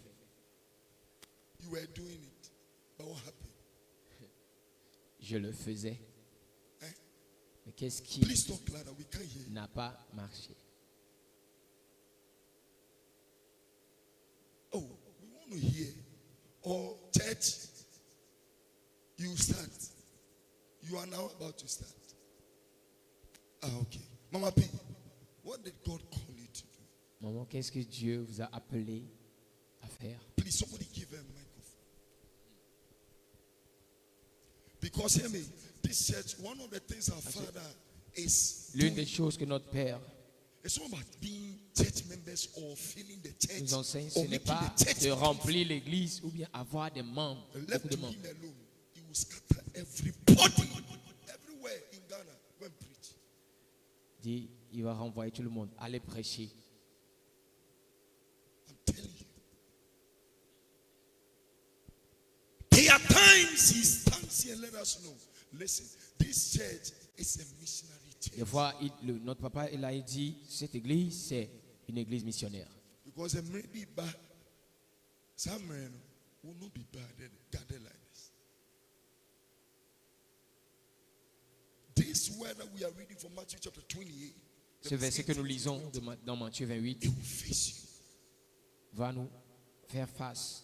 You were doing it, but what happened? Je le faisais. Eh? Mais qu'est-ce qui Please talk louder. We can't hear you. n'a pas marché? Oh, we want to hear. Or church, you start. You are now about to start. Ah, okay. Mama P, what did God call you to do? Maman, qu'est-ce que Dieu vous a appelé à faire? Please, somebody give her a microphone. Because hear me, this church, one of the things our father is L'une doing, des choses que notre Père it's not about being church members or filling the church nous enseigne, ce or n'est making pas the church de remplir l'église ou bien avoir des membres, left beaucoup de to membres. him alone. He will scatter everybody everywhere in Ghana. Go and preach. Dit, il va renvoyer tout le monde. Allez prêcher. I'm telling you. There are times he stands here and let us know. Listen, this church is a missionary church. Des fois, notre papa, il a dit, cette église, c'est une église missionnaire. Because it may be bad. Some men will not be bad gathered like this. This word that we are reading from Matthew chapter 28. Ce verset que nous lisons dans Matthieu 28 It will face you. va nous faire face.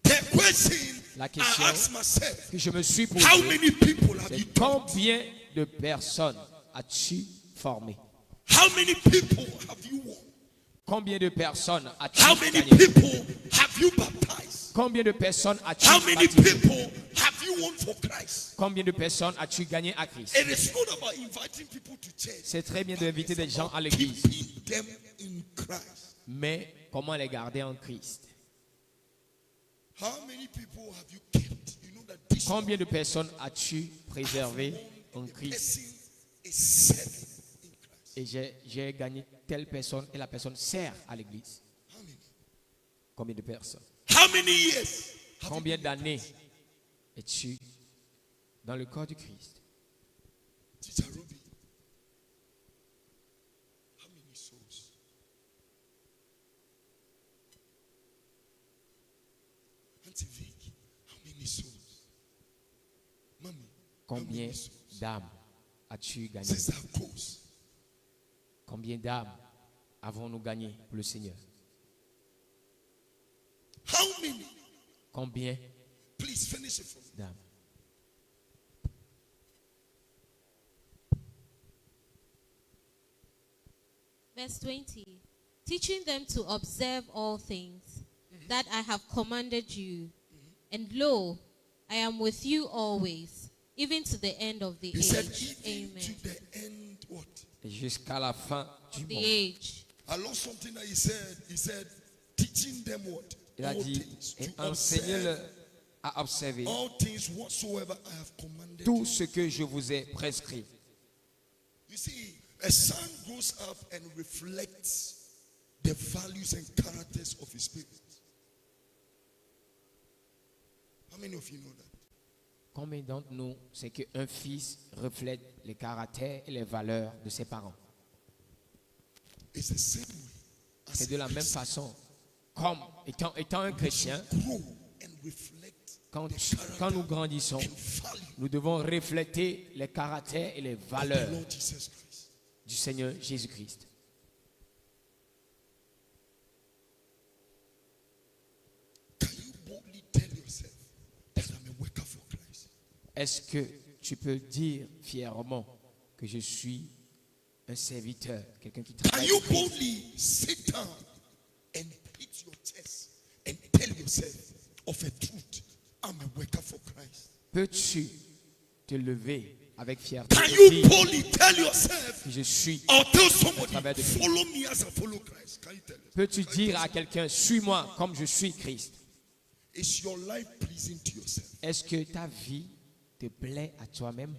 The question La I question ask myself, que je me suis how posée, many people have you c'est taught? combien de personnes as-tu formé? How many people have you won? Combien de personnes as-tu How many gagné? people have you baptized? Combien de personnes as-tu How many baptisé? people have you won for Christ? Combien de personnes as-tu gagné à Christ? It is not about inviting people to church. C'est très bien but d'inviter it's des gens à about l'église, keeping them in Christ. mais comment les garder en Christ? How many people have you kept? You know that this Combien de personnes as-tu préservé en Christ? person is serving in Christ. Et j'ai gagné telle personne et la personne sert à l'église. How many? Combien de personnes? How many years? Combien d'années es-tu dans le corps du Christ? Teacher Ruby, how many souls? Auntie Vic, how many souls? Mommy, Combien d'âmes as-tu gagné? Sister Coast, Combien d'âmes avons-nous gagné pour le Seigneur? how many? Combien Please finish it for me. d'âmes? Verse 20. Teaching them to observe all things that I have commanded you. And lo, I am with you always, even to the end of the He said, age. even Amen. to the end, what? Et jusqu'à la fin du The monde. age. I love something that he said. He said, teaching them what? Il a All dit, things. et To enseignez-le observe à observer all things whatsoever I have commanded tout you. ce que je vous ai prescrit. You see, a son grows up and reflects the values and characters of his parents. How many of you know that? Combien d'entre nous, c'est qu'un fils reflète les caractères et les valeurs de ses parents? It's the same way. As C'est de la a même Christian, façon, comme étant un chrétien, grow and reflect quand the nous character grandissons, and value nous devons refléter les caractères et les of the valeurs Lord Jesus Christ. du Seigneur Jésus-Christ. Can you boldly tell yourself that I'm a worker for Christ? Est-ce que tu peux dire fièrement que je suis un serviteur, quelqu'un qui Can travaille you pour Christ? boldly sit down and beat your chest and tell yourself of a truth? I'm a worker for Christ. Peux-tu te lever avec fierté Can et you dire boldly tell yourself que je suis? or tell somebody, travers de Christ. follow me as I follow Christ? Can you tell it? Peux-tu dire à quelqu'un, suis-moi comme je suis Christ? Is your life pleasing to yourself? Est-ce que ta vie te plaît à toi-même?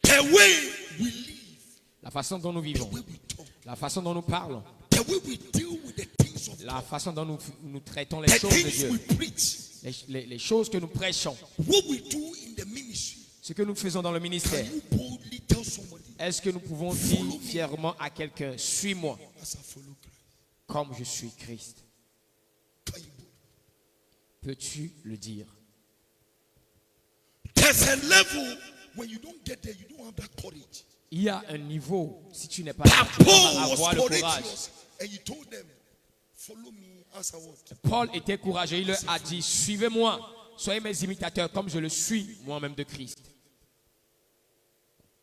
The way we live, La façon dont nous the vivons, way we talk, la façon dont nous parlons, the way we deal with the things of la God, façon dont nous traitons les the choses de things Dieu, we preach, les choses que nous prêchons, what we do in the ministry. ce que nous faisons dans le Can ministère. you boldly tell somebody Est-ce que nous pouvons dire fièrement à quelqu'un, suis-moi as I follow Christ? comme je suis Christ? Can you boldly? Peux-tu le dire? There's a level when you don't get there, you don't have that courage. Il y a un niveau, si tu n'es pas But là, tu Paul dois was avoir le courage. courageous and he told them, follow me as I want. Paul était courageux, il leur a dit, suivez-moi, soyez mes imitateurs comme je le suis moi-même de Christ.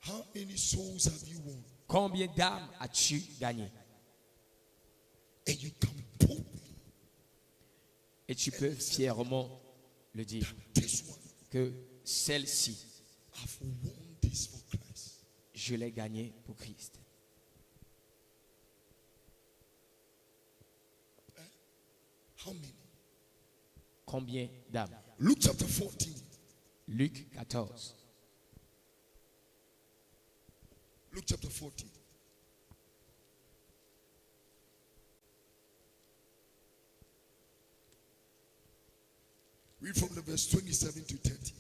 How many souls have you won? Combien d'âmes as-tu gagné? And you can boldly, Et tu peux fièrement le dire, this one, que celle-ci, I've won this for Christ. je l'ai gagnée pour Christ. How many? Combien d'âmes? Luke chapter 14. Luc 14. Luke chapter 14. Read from the verse 27 to 30.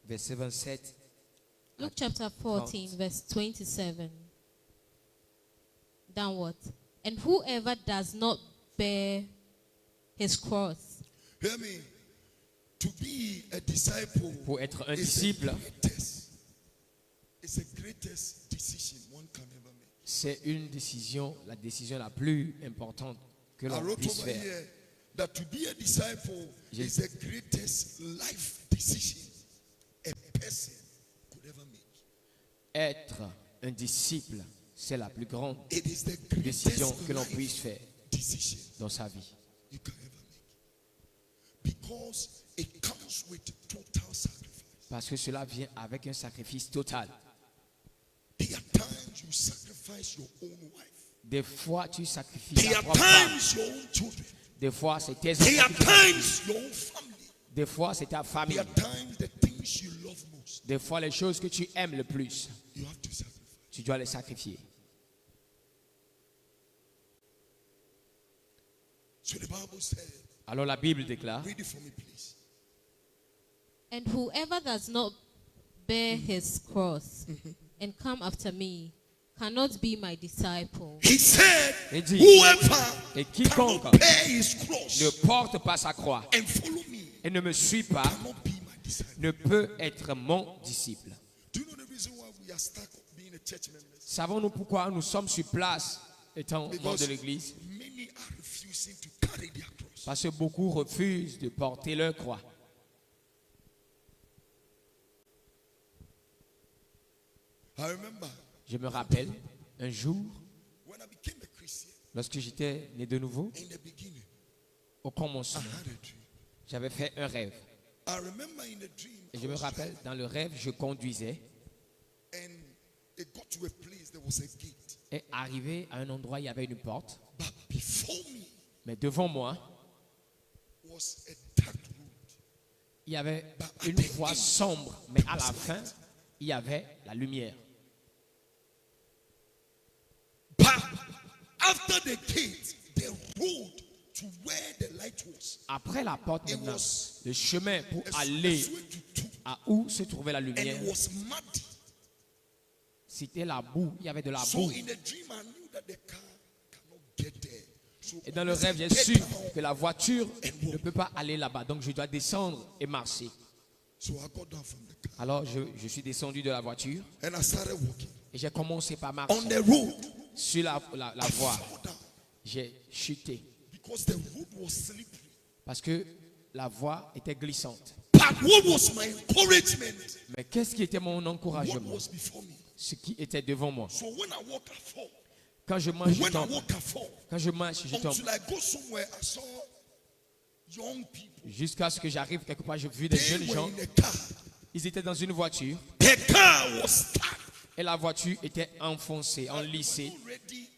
Verset 27. Luke chapter 14, verse 27. Downward. And whoever does not bear his cross. Hear me. To be a disciple Pour être un is disciple, it's the greatest decision one can ever make. c'est une décision, la décision la plus importante que I l'on wrote puisse over faire. here that to be a disciple J'ai- is the greatest life decision a person could ever make. Être un disciple, c'est la plus grande It is the décision greatest que l'on life puisse faire decision dans sa vie. you can ever make. Because it comes with total sacrifice. Parce que cela vient avec un sacrifice total. There are times you sacrifice your own wife. Des fois, tu sacrifies There ta are propre femme. times your own children. Des fois, c'est tes There enfants are que tu sacrifies. times your own family. Des fois, c'est ta There famille. are times the things you love most. Des fois, les choses que tu aimes le plus, you have to sacrifice. tu dois les sacrifier. So the Bible said, Alors la Bible déclare, read it for me, please. And whoever does not bear his cross and come after me cannot be my disciple. He said, Il dit, whoever et quiconque cannot bear his cross ne porte pas sa croix and follow me et ne me suit pas, cannot be my disciple. ne peut être mon disciple. Do you know the reason why we are stuck being a church member? Savons-nous pourquoi nous sommes sur place étant membres Because de l'église? many are refusing to carry their cross. Parce que beaucoup refusent de porter leur croix. I remember Je me rappelle un jour, when I became a Christian, lorsque j'étais né de nouveau, in the beginning, au I commencement, had a dream. j'avais fait un rêve. I remember in the dream, Et I je me was rappelle, dans le rêve, je conduisais driving, and it got to a place, there was a gate. et arrivé à un endroit, il y avait une porte. But before me Mais devant moi, was a dark road. il y avait une voie sombre. Mais à la fin, il y avait la lumière. But after the gate, the road to where the light was, Après la porte, maintenant, le chemin pour a aller way to two, à où se trouvait la and lumière, it was muddy. c'était la boue. Il y avait de la So boue. in the dream, I knew that the car cannot get there. So Et dans le rêve, j'ai get su down. que la voiture ne peut pas aller là-bas. Donc je dois descendre et marcher. So I got down from the car Alors je suis descendu de la voiture and I started walking et j'ai commencé par on marcher the road. sur la I voie. fell down J'ai chuté because the road was slippery. parce que la voie était glissante. But what was my encouragement? Mais qu'est-ce qui était mon What encouragement? was before me? Ce qui était devant moi. So when I walk, I fall. Quand je marche, je When I tombe. walk, I fall. Quand je marche, je tombe. Until I go somewhere, I saw young people. Jusqu'à ce que j'arrive quelque part, j'ai vu des They jeunes were gens. in the car. Ils étaient dans une voiture The car was stuck. et la voiture était enfoncée, enlissée. Not ready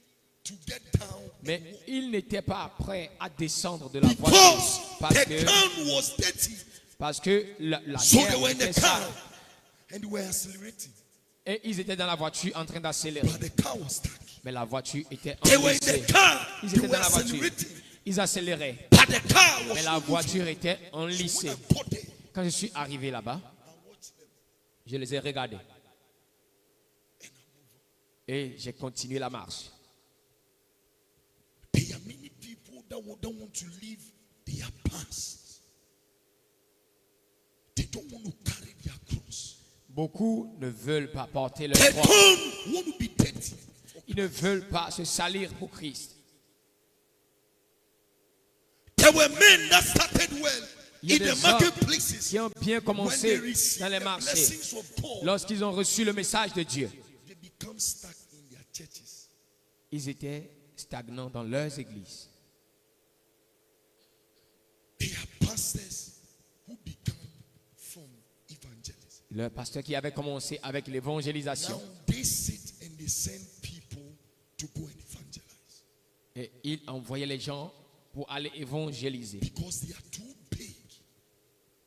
to get down. Mais ils n'étaient pas prêts à descendre de la voiture Because parce the que, car was dirty. la So they terre were in the était car sale. and they were accelerating. Et ils étaient dans la voiture en train d'accélérer. But the car was stuck. Mais la voiture était They were in enlissée. the car. Ils They étaient were dans la voiture. accelerating. Ils accéléraient. But the car was Mais la not moving. voiture était So enlissée. when I got there, Quand je suis arrivé là-bas, I watched them. je les ai regardés. Et j'ai continué la marche. There are many people that don't want to leave their past. They don't want to carry their cross. Beaucoup ne veulent pas porter leur They croix. don't want to be dirty. Ils ne veulent pas se salir pour Christ. There were men that started well Il y a in des the hommes marketplaces qui ont bien when they commencé receive dans les the marchés. blessings of God. Lorsqu'ils ont reçu le message de Dieu, They become stuck in their churches. ils étaient stagnants dans leurs églises. They are pastors who become from evangelism. Le pasteur qui avait commencé avec l'évangélisation, Now they sit and they send people to go and evangelize et il envoyait les gens pour aller évangéliser because they are too big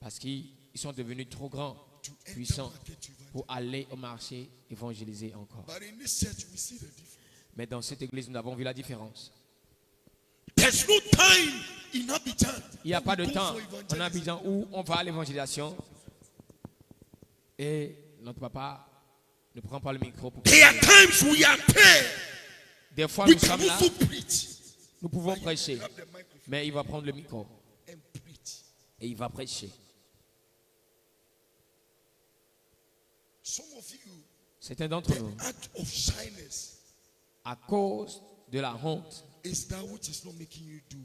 parce qu'ils sont devenus trop grands, to enter puissants market to evangelize. pour aller au marché évangéliser encore. But in this church, we see the difference. Mais dans cette église, nous avons vu la différence. There's no time in Abidjan. Il n'y a pas de to go temps for en evangelism. Abidjan où on va à l'évangélisation et notre papa ne prend pas le micro pour There are prêcher. times we are there. Des fois, We nous can sommes là, also preach. nous pouvons prêcher, Grab the microphone mais il va prendre le micro and preach. et il va prêcher. Some of you, Certains d'entre the nous, act of shyness à cause de la honte, is that which is not making you do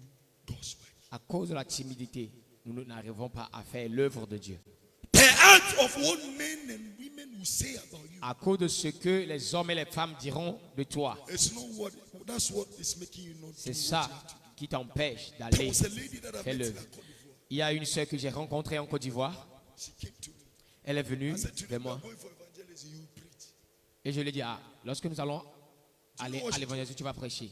God's work. à cause de la timidité, nous n'arrivons pas à faire l'œuvre de Dieu. The act of what men and women will say about you À cause de ce que les hommes et les femmes diront de toi, is not what. That's what is making you not do c'est what ça you have to do. qui t'empêche There d'aller was a lady that I faire met in l'œuvre. Côte d'Ivoire. Il y a une sœur que j'ai rencontrée en Côte d'Ivoire. She came to me. Elle est venue I said, "Today vers we are moi going for evangelism. You preach." et je lui ai dit, lorsque nous allons aller à l'évangélisation, tu vas prêcher.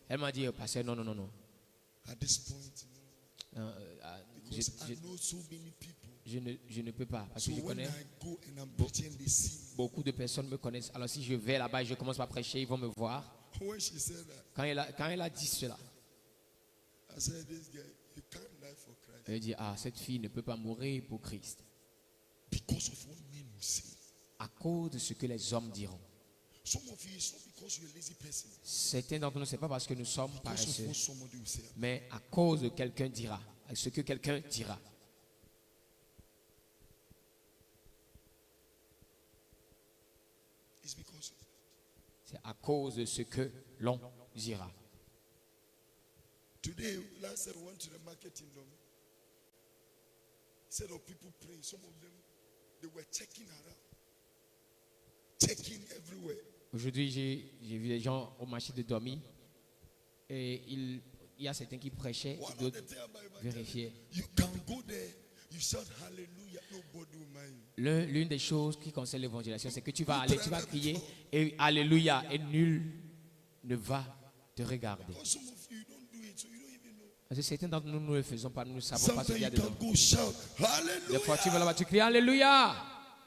Elle m'a dit, pasteur, non. At this point, Euh, je- because I je- know so many people je ne peux pas. Parce So que je when connais, I go and I'm preaching, they see me. beaucoup de personnes me connaissent. Alors si je vais là-bas et je commence par prêcher, ils vont me voir. When she said that, Quand elle a dit cela, I said, this girl, you can't die for Christ. elle dit, ah, cette fille ne peut pas mourir pour Christ. Because of what men will say. À cause de ce que les hommes diront. Some of you, it's not because you're a lazy person. Certains d'entre nous, ce n'est pas parce que nous sommes Because of paresseux, what somebody will say. mais à cause de quelqu'un dira, à ce que quelqu'un dira. It's because of that. C'est à cause de ce que l'on dira. Today, last time I went to the market in Dome. Instead of people praying, some of them, they were checking around. Checking everywhere. Aujourd'hui, j'ai vu des gens au marché de Domi et il y a certains qui prêchaient, One et of d'autres the things about evangelism, vérifiaient. you can go there, you shout hallelujah, nobody will mind you. L'une des choses qui concerne l'évangélisation, c'est que tu vas aller, tu vas crier et Alléluia et nul ne va te regarder. Because some of you don't do it, so you don't even know. Parce que certains d'entre nous ne le faisons pas, nous ne savons pas ce Sometimes qu'il y a you dedans. can go shout Des fois, tu vas hallelujah. là-bas, tu cries Alléluia.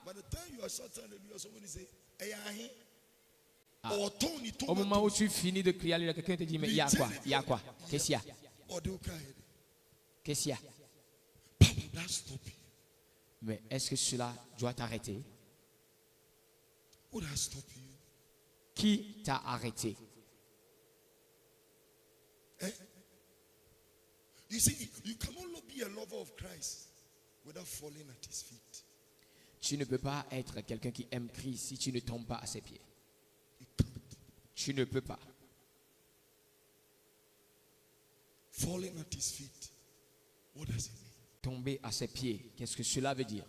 By the time you are shouting hallelujah, somebody say, hey, ahin. Ah. Or Tony, Au moment où tu finis de crier Alléluia, quelqu'un te dit, mais il y a quoi? Il y a quoi? Qu'est-ce qu'il y a? or they'll cry. Qu'est-ce qu'il y a? But will that stop you? Mais est-ce que cela doit t'arrêter? Would that stop you? Qui t'a arrêté? Eh? You see, you can only be a lover of Christ without falling at his feet. Tu ne peux pas être quelqu'un qui aime Christ si tu ne tombes pas à ses pieds. You can't. Tu ne peux pas. Falling at his feet. What does it mean? Tomber à ses pieds, qu'est-ce que cela veut dire?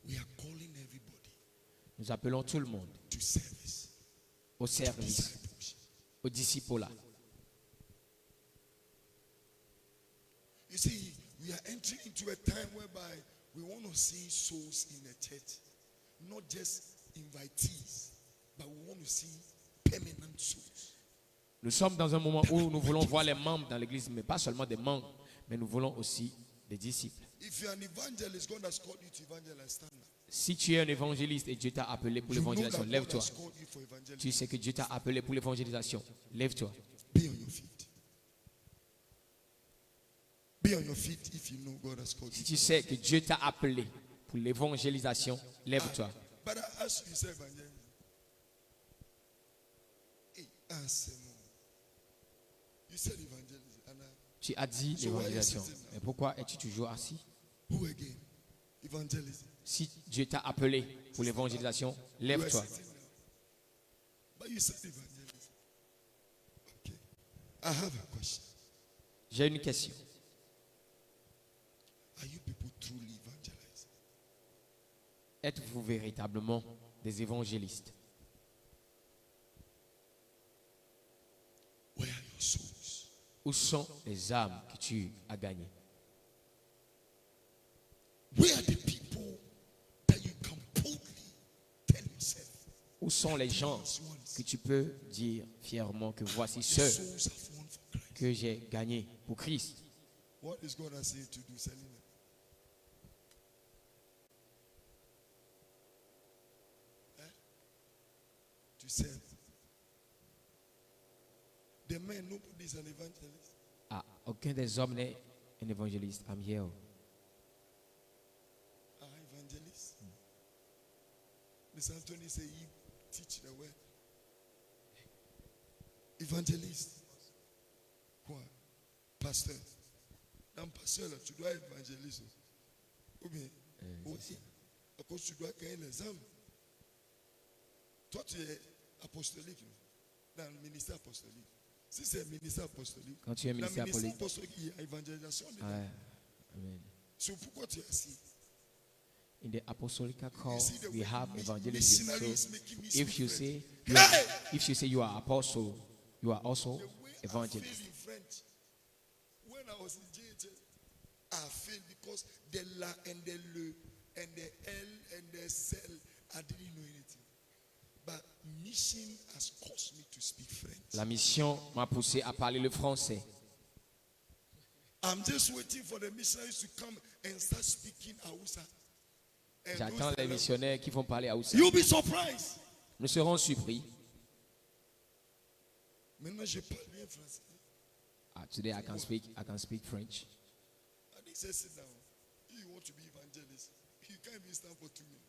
We are calling everybody Nous appelons tout le monde to service, au to service, discipleship. au disciple. You see, we are entering into a time whereby we want to see souls in the church, not just invitees, but we want to see permanent souls. Nous sommes dans un moment où nous voulons voir les membres dans l'église, mais pas seulement des membres, mais nous voulons aussi des disciples. If you're an evangelist, God has called you to evangelize. Stand up. Si tu es un évangéliste et Dieu t'a appelé pour You know that l'évangélisation, God lève-toi. has called you for evangelism. Tu sais que Dieu t'a appelé pour l'évangélisation, lève-toi. Be on your feet. Be on your feet if you know God has called Si you. tu sais que Dieu t'a appelé pour l'évangélisation, lève-toi. But I ask you, say evangelism. Hey, answer me. You said evangelism. And Tu as dit So why are you l'évangélisation. sitting now? Mais pourquoi es-tu toujours assis? who again? Evangelism. Si Dieu t'a appelé pour l'évangélisation, You are lève-toi. sitting now. But you said evangelism. Okay. I have a question. J'ai une question. Are you people truly evangelizing? Êtes-vous véritablement des évangélistes? Where are your souls? Où sont les âmes que tu as gagnées? Where are the people that you can boldly tell yourself? Où sont les gens These ones, que tu peux dire fièrement que voici the ceux souls have won for Christ. que j'ai gagnés pour Christ? What is God asking you to do, Selena? To serve. The man, nobody is an evangelist. Ah, aucun des hommes n'est un évangéliste. I'm here. Evangelist. Miss Anthony say you teach the word. Evangelist. Quoi? Pasteur. Dans pasteur là, tu dois évangéliser. Ou bien, aussi, à cause tu dois gagner les âmes. Toi, tu es apostolique, non? Dans le ministère apostolique. Si c'est un ministère apostolique, Quand tu es dans le ministère ministère apostolique. apostolique, il y a évangélisation dedans. Ouais. Amen. C'est pourquoi tu es assis. In the apostolical call, see the we way have mi- evangelism. missionaries So making me if you speak say French. you are, Hey! if you say you are apostle, you are also The way I evangelist. feel in French, when I was in JHS, I feel because the la and the le and the L and the cell, I didn't know anything. But mission has caused me to speak French. La mission m'a poussé à parler le français. I'm just waiting for the missionaries to come and start speaking Hausa. And J'attends those les that- missionnaires qui vont parler Hausa. You'll be surprised. Nous serons surpris. Maintenant, je parle bien français. Today I can speak French. I didn't say sit down. You want to be evangelist. You can't even stand for 2 minutes.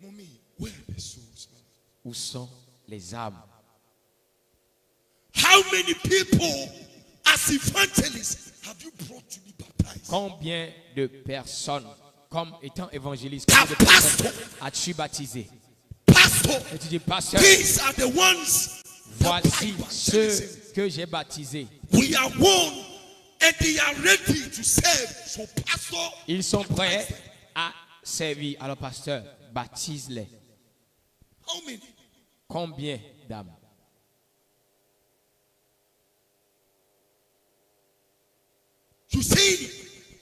Mommy, where are the souls? Où sont les âmes? How many people as evangelists have you brought to be baptized? Combien de personnes, comme étant évangéliste, Ah, combien de personnes pastor. as-tu baptisé? Pastor, Et tu dis, pasteur, these are the ones that voici are ceux evangelism. que j'ai baptisés. We are one and they are ready to serve. So, pastor, Ils sont prêts à servir. Alors, pasteur, baptise-les. how many? Combien d'âmes? You see,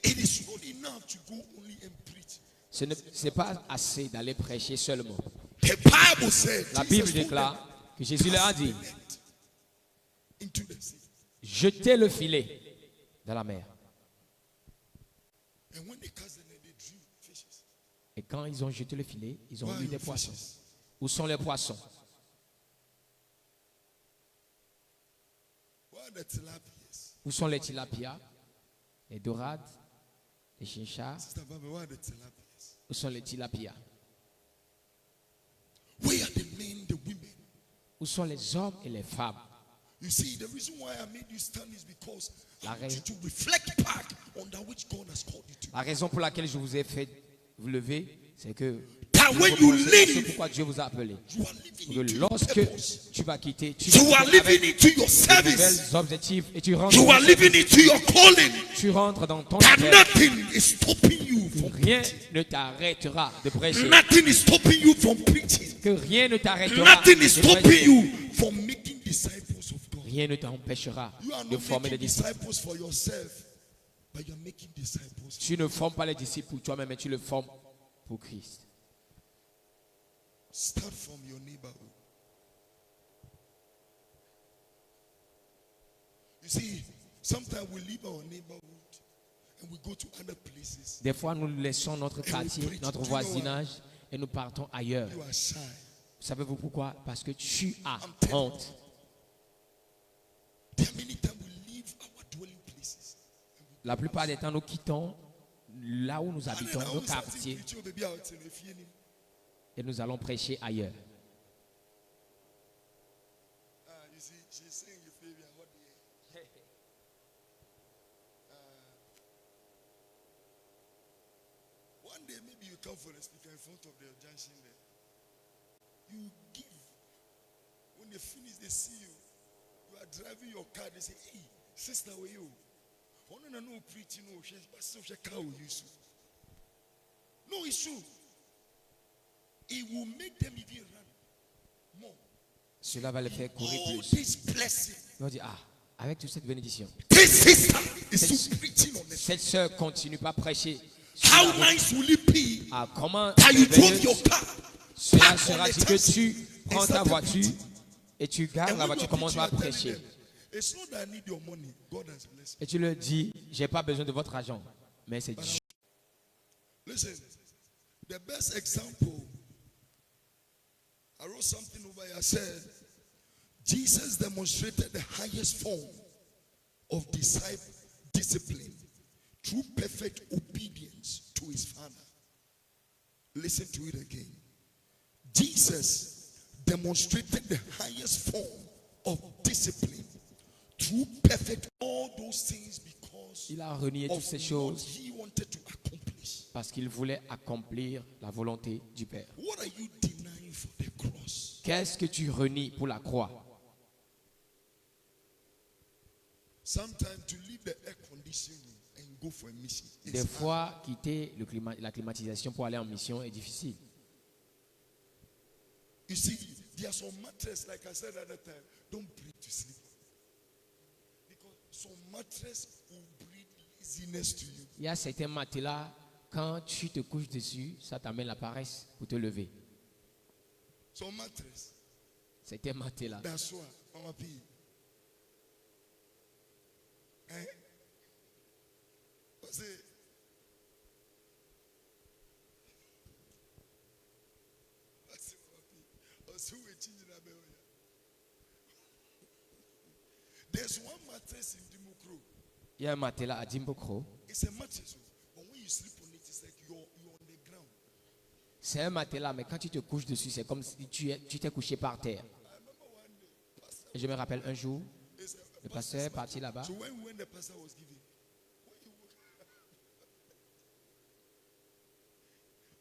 it is not enough to go only and preach. Ce n'est pas assez d'aller prêcher seulement. The Bible said, La Jesus Bible told them, déclare que Jésus leur a dit, "Cast the net into the sea." jetez le filet dans la mer. And when they cast the net, they drew fishes. Et quand ils ont jeté le filet, ils ont Where are eu des your poissons. fishes? Où sont les poissons? Where are the tilapias? Où sont les tilapias, les dorades, les chinchas? Sister Baba, where are the tilapias? Où sont les tilapias? Where are the men, the women? Où sont les hommes et les femmes? You see, the reason why I made you stand is because I La want you raison- to reflect back on that which God has called you to. La raison pour laquelle je vous ai fait vous lever, c'est que That vous when you repensez à ce leave, pourquoi Dieu vous a appelé. you are living Que into your lorsque purpose. tu vas quitter, tu You vas are quitter living avec into your de service. nouvelles objectifs et tu rentres, You are living into your calling. tu rentres dans ton That appel. nothing is stopping you from Rien ne t'arrêtera de prêcher. Nothing is stopping you from preaching. Que rien ne t'arrêtera Nothing is de stopping prêcher. you from making disciples of God. Rien ne t'empêchera You are de not former des making disciples. disciples for yourself, but you are making disciples. Tu ne formes pas les disciples pour toi-même, mais tu le formes pour Christ. Start from your neighborhood. You see, sometimes we leave our neighborhood and we go to other places. Des fois, nous laissons notre quartier, notre voisinage et nous partons ailleurs. You are shy. Savez-vous pourquoi? Parce que tu as telling honte. There are many times we leave our dwelling places. La plupart des temps, nous quittons là où nous habitons, nos quartiers, et nous allons prêcher ailleurs. You see, she's saying you feel me, what the heck? One day maybe you come for a speaker in front of the junction there. You give. When they finish, they see you. You are driving your car, they say, hey, sister, where you? Oh, no, preaching, no, she's such a cow you so. No, it's true. It will make them even run more. Cela va les faire courir Oh, plus. this blessing. Ils vont dire, avec toute cette bénédiction, This sister is still preaching on the cette sœur continue pas à prêcher. How nice will it be Ah, comment that you drove merveilleux your car cela back on sera the dit que taxi tu prends and ta started voiture preaching. et tu gardes And la when you voiture, are commences à preaching, you are prêcher. telling them, it's not that I need your money. God has blessed Et tu leur dis, j'ai pas besoin de votre argent, mais c'est Dieu. me. Listen, the best example, I wrote something over here. I said, Jesus demonstrated the highest form of discipline through perfect obedience to his Father. Listen to it again. Jesus demonstrated the highest form of discipline through perfect all those things because Il a renié toutes of ces what choses he wanted to accomplish. parce qu'il voulait accomplir la volonté du Père. What are you denying for the cross? Qu'est-ce que tu renies pour la croix? Sometimes to leave the air conditioning and go for a mission. Des It's fois, quitter la climatisation pour aller en mission est difficile. You see, there are some matters, like I said at that time, don't breathe to sleep. Because some mattress will breed laziness to you. Il y a certains matelas, quand tu te couches dessus, ça t'amène la paresse pour te lever. Some mattress. Certains matelas. That's why, Mama P. What's it? There's one mattress in Dimokro. Il y a un matelas à Dimbokro. It's a mattress, but when you sleep on it, it's like you're on the ground. C'est un matelas, mais quand tu te couches dessus, c'est comme si tu t'es couché par terre. Et je me rappelle un jour, le pasteur est parti là-bas. So when the pastor was giving,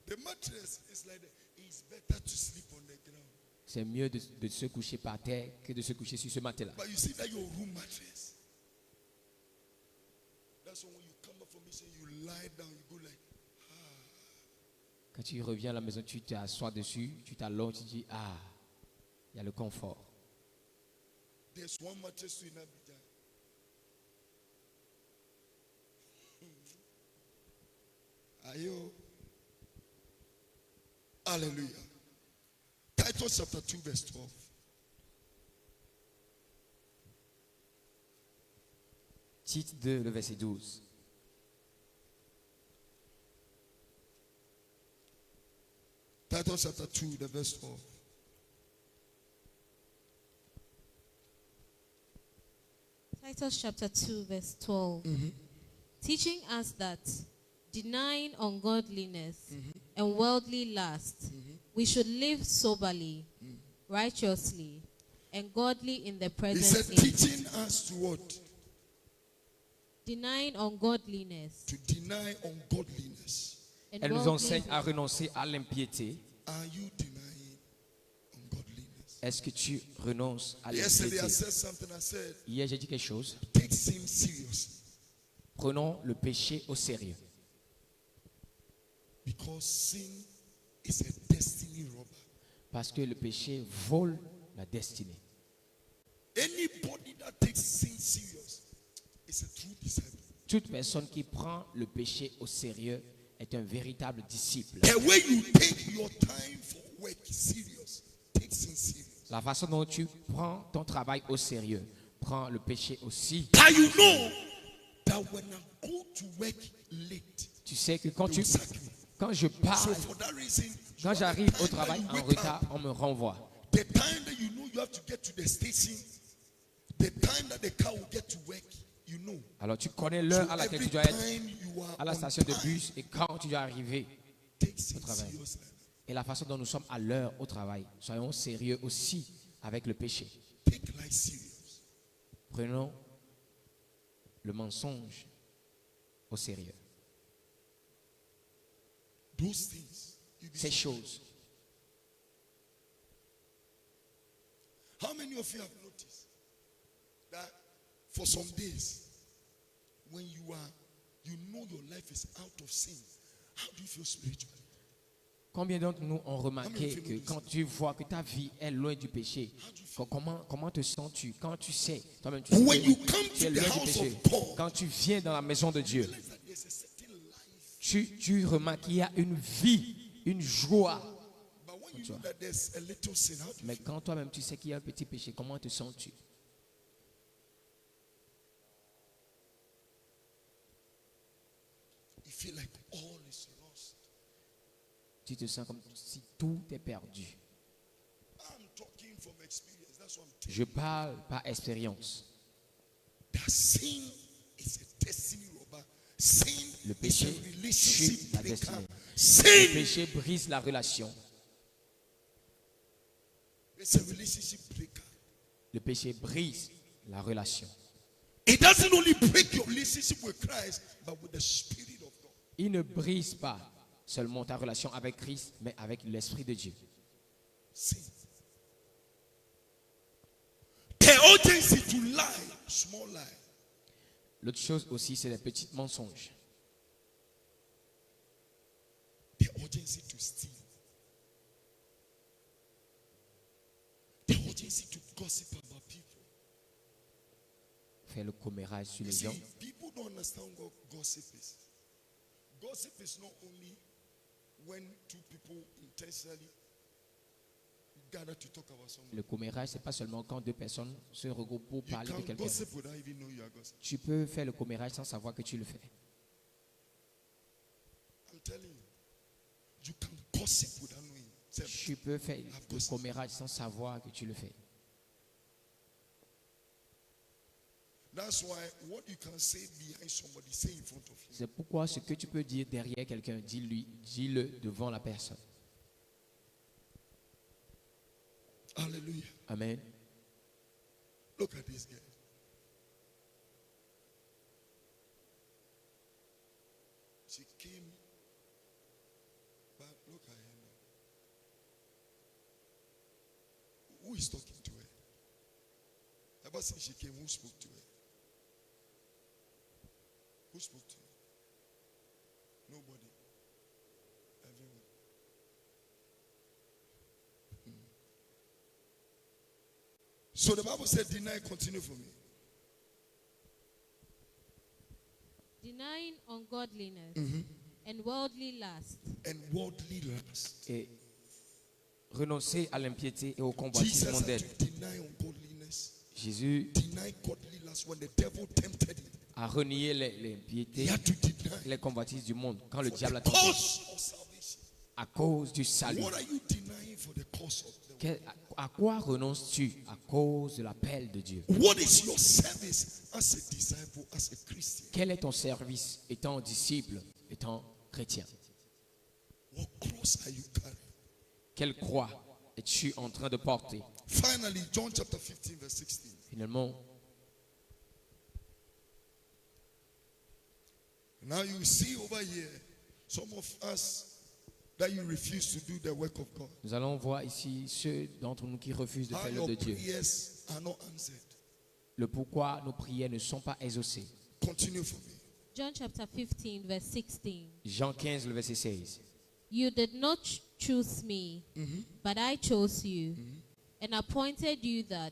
the mattress is like it's better to sleep on the ground. C'est mieux de se coucher par terre que de se coucher sur ce matelas. But you see that your room mattress. That's when you come up from mission, you lie down, you go like, Quand tu reviens à la maison, tu t'assois dessus, tu t'allonges, tu dis, ah, il y a le confort. there's one mattress in Abidjan. Ayo. Hallelujah. Titus chapter 2 verse 12. Tite 2, le verset 12. Titus chapter 2 the verse 12. Titus chapter 2, verse 12. Teaching us that, denying ungodliness and worldly lust, we should live soberly, righteously, and godly in the He present said age. teaching us to what? Denying ungodliness To deny ungodliness. and Elle nous worldly enseigne à renoncer à l'impiété. Are you denying ungodliness? Est-ce que tu renonces à Yesterday I l'impiété? said something. I said, Hier, j'ai dit quelque chose. take sin seriously. Prenons le péché au sérieux. Because sin is a destiny robber. Parce que le péché vole la destinée. Anybody that takes sin serious is a true disciple. Toute personne qui prend le péché au sérieux est un véritable disciple. The way you take your time for work serious, take sin serious. La façon dont tu prends ton travail au sérieux, prends le péché aussi. How you know that when I go to work late, Tu sais que quand they will sack me. je So pars, for that reason, quand you j'arrive have au the time travail that en you wake retard, up, on me renvoie. the time that you know you have to get to the station, the time that the car will get to work, you know. Alors tu connais So l'heure à laquelle every tu dois être time you are à la on station de time, bus et quand tu dois arriver. take sin travail. seriously. Et la façon dont nous sommes à l'heure au travail, soyons sérieux aussi avec le péché. Take life serious. Prenons le mensonge au sérieux. Those things. you be Ces surprised. choses. How many of you have noticed that for some days, when you know your life is out of sin, how do you feel spiritually? Combien d'entre nous ont remarqué que quand tu vois que ta vie est loin du péché, comment te sens-tu? Quand tu sais, toi-même tu sais When you que come tu es to the loin du house péché, of God, quand tu viens dans la maison de Dieu, realize that there's a certain life. tu remarques qu'il y a une vie, une joie. But when you know that there's a little sin, how do you Mais quand toi-même tu sais qu'il y a un petit péché, comment te sens-tu? feel like all is lost? Tu te sens comme si tout est perdu. I'm talking from experience. That's what I'm telling Je parle par expérience. you. That sin is a destiny robber. Sin Le is péché a relationship tue la breaker. destinée. Le Sin péché brise la relation. is a relationship breaker. Le péché brise la relation. It doesn't only break your relationship with Christ, but with the Spirit of God. Il ne brise pas seulement ta relation avec Christ, mais avec l'Esprit de Dieu. Sin. The urgency to lie, small lie. L'autre chose aussi, c'est les petits mensonges. The urgency to steal. The urgency to gossip about people. Faire le commérage sur You les see, gens. people don't understand what gossip is. Gossip is not only when two people intentionally gather to talk about someone. Le commérage, ce n'est pas seulement quand deux personnes se regroupent pour You parler de can quelqu'un. gossip without even knowing you are gossiping. Tu peux faire le commérage sans savoir que tu le fais. I'm telling you. You can gossip without knowing. Say, Tu peux faire le commérage sans savoir que tu le fais. that's why what you can say behind somebody, say in front of you. C'est pourquoi ce que tu peux dire derrière quelqu'un, dis-le devant la personne. Hallelujah. Amen. Look at this girl. She came, but look at her now. Who is talking to her? Ever since she came, who spoke to her? Who spoke to her? Nobody. Everyone. So the Bible said, deny, continue for me. Denying ungodliness and worldly lust, And worldly lust. Et renoncer à l'impiété et au convoitisme Jesus had mondain. to deny ungodliness. Jésus Deny godly lust when the devil tempted him. a renié He l'impiété, had to deny. les convoitises du monde quand le For diable a the tenté cause of salvation. à cause du salut. What are you denying for the cause of the world? À quoi renonces-tu à cause de l'appel de Dieu? What is your service as a disciple, as a Christian? Quel est ton service étant disciple, étant chrétien? What cross are you carrying? Quelle croix es-tu en train de porter? Finally, John chapter 15, verse 16. Finalement, Now you see over here, some of us that you refuse to do the work of God. nous allons voir ici ceux d'entre nous qui refusent de How faire your l'œuvre de Dieu. prayers are not answered. Le pourquoi nos prières ne sont pas exaucées. Continue for me. John chapter 15, verse 16. Jean 15, le verset 16. You did not choose me, but I chose you and appointed you that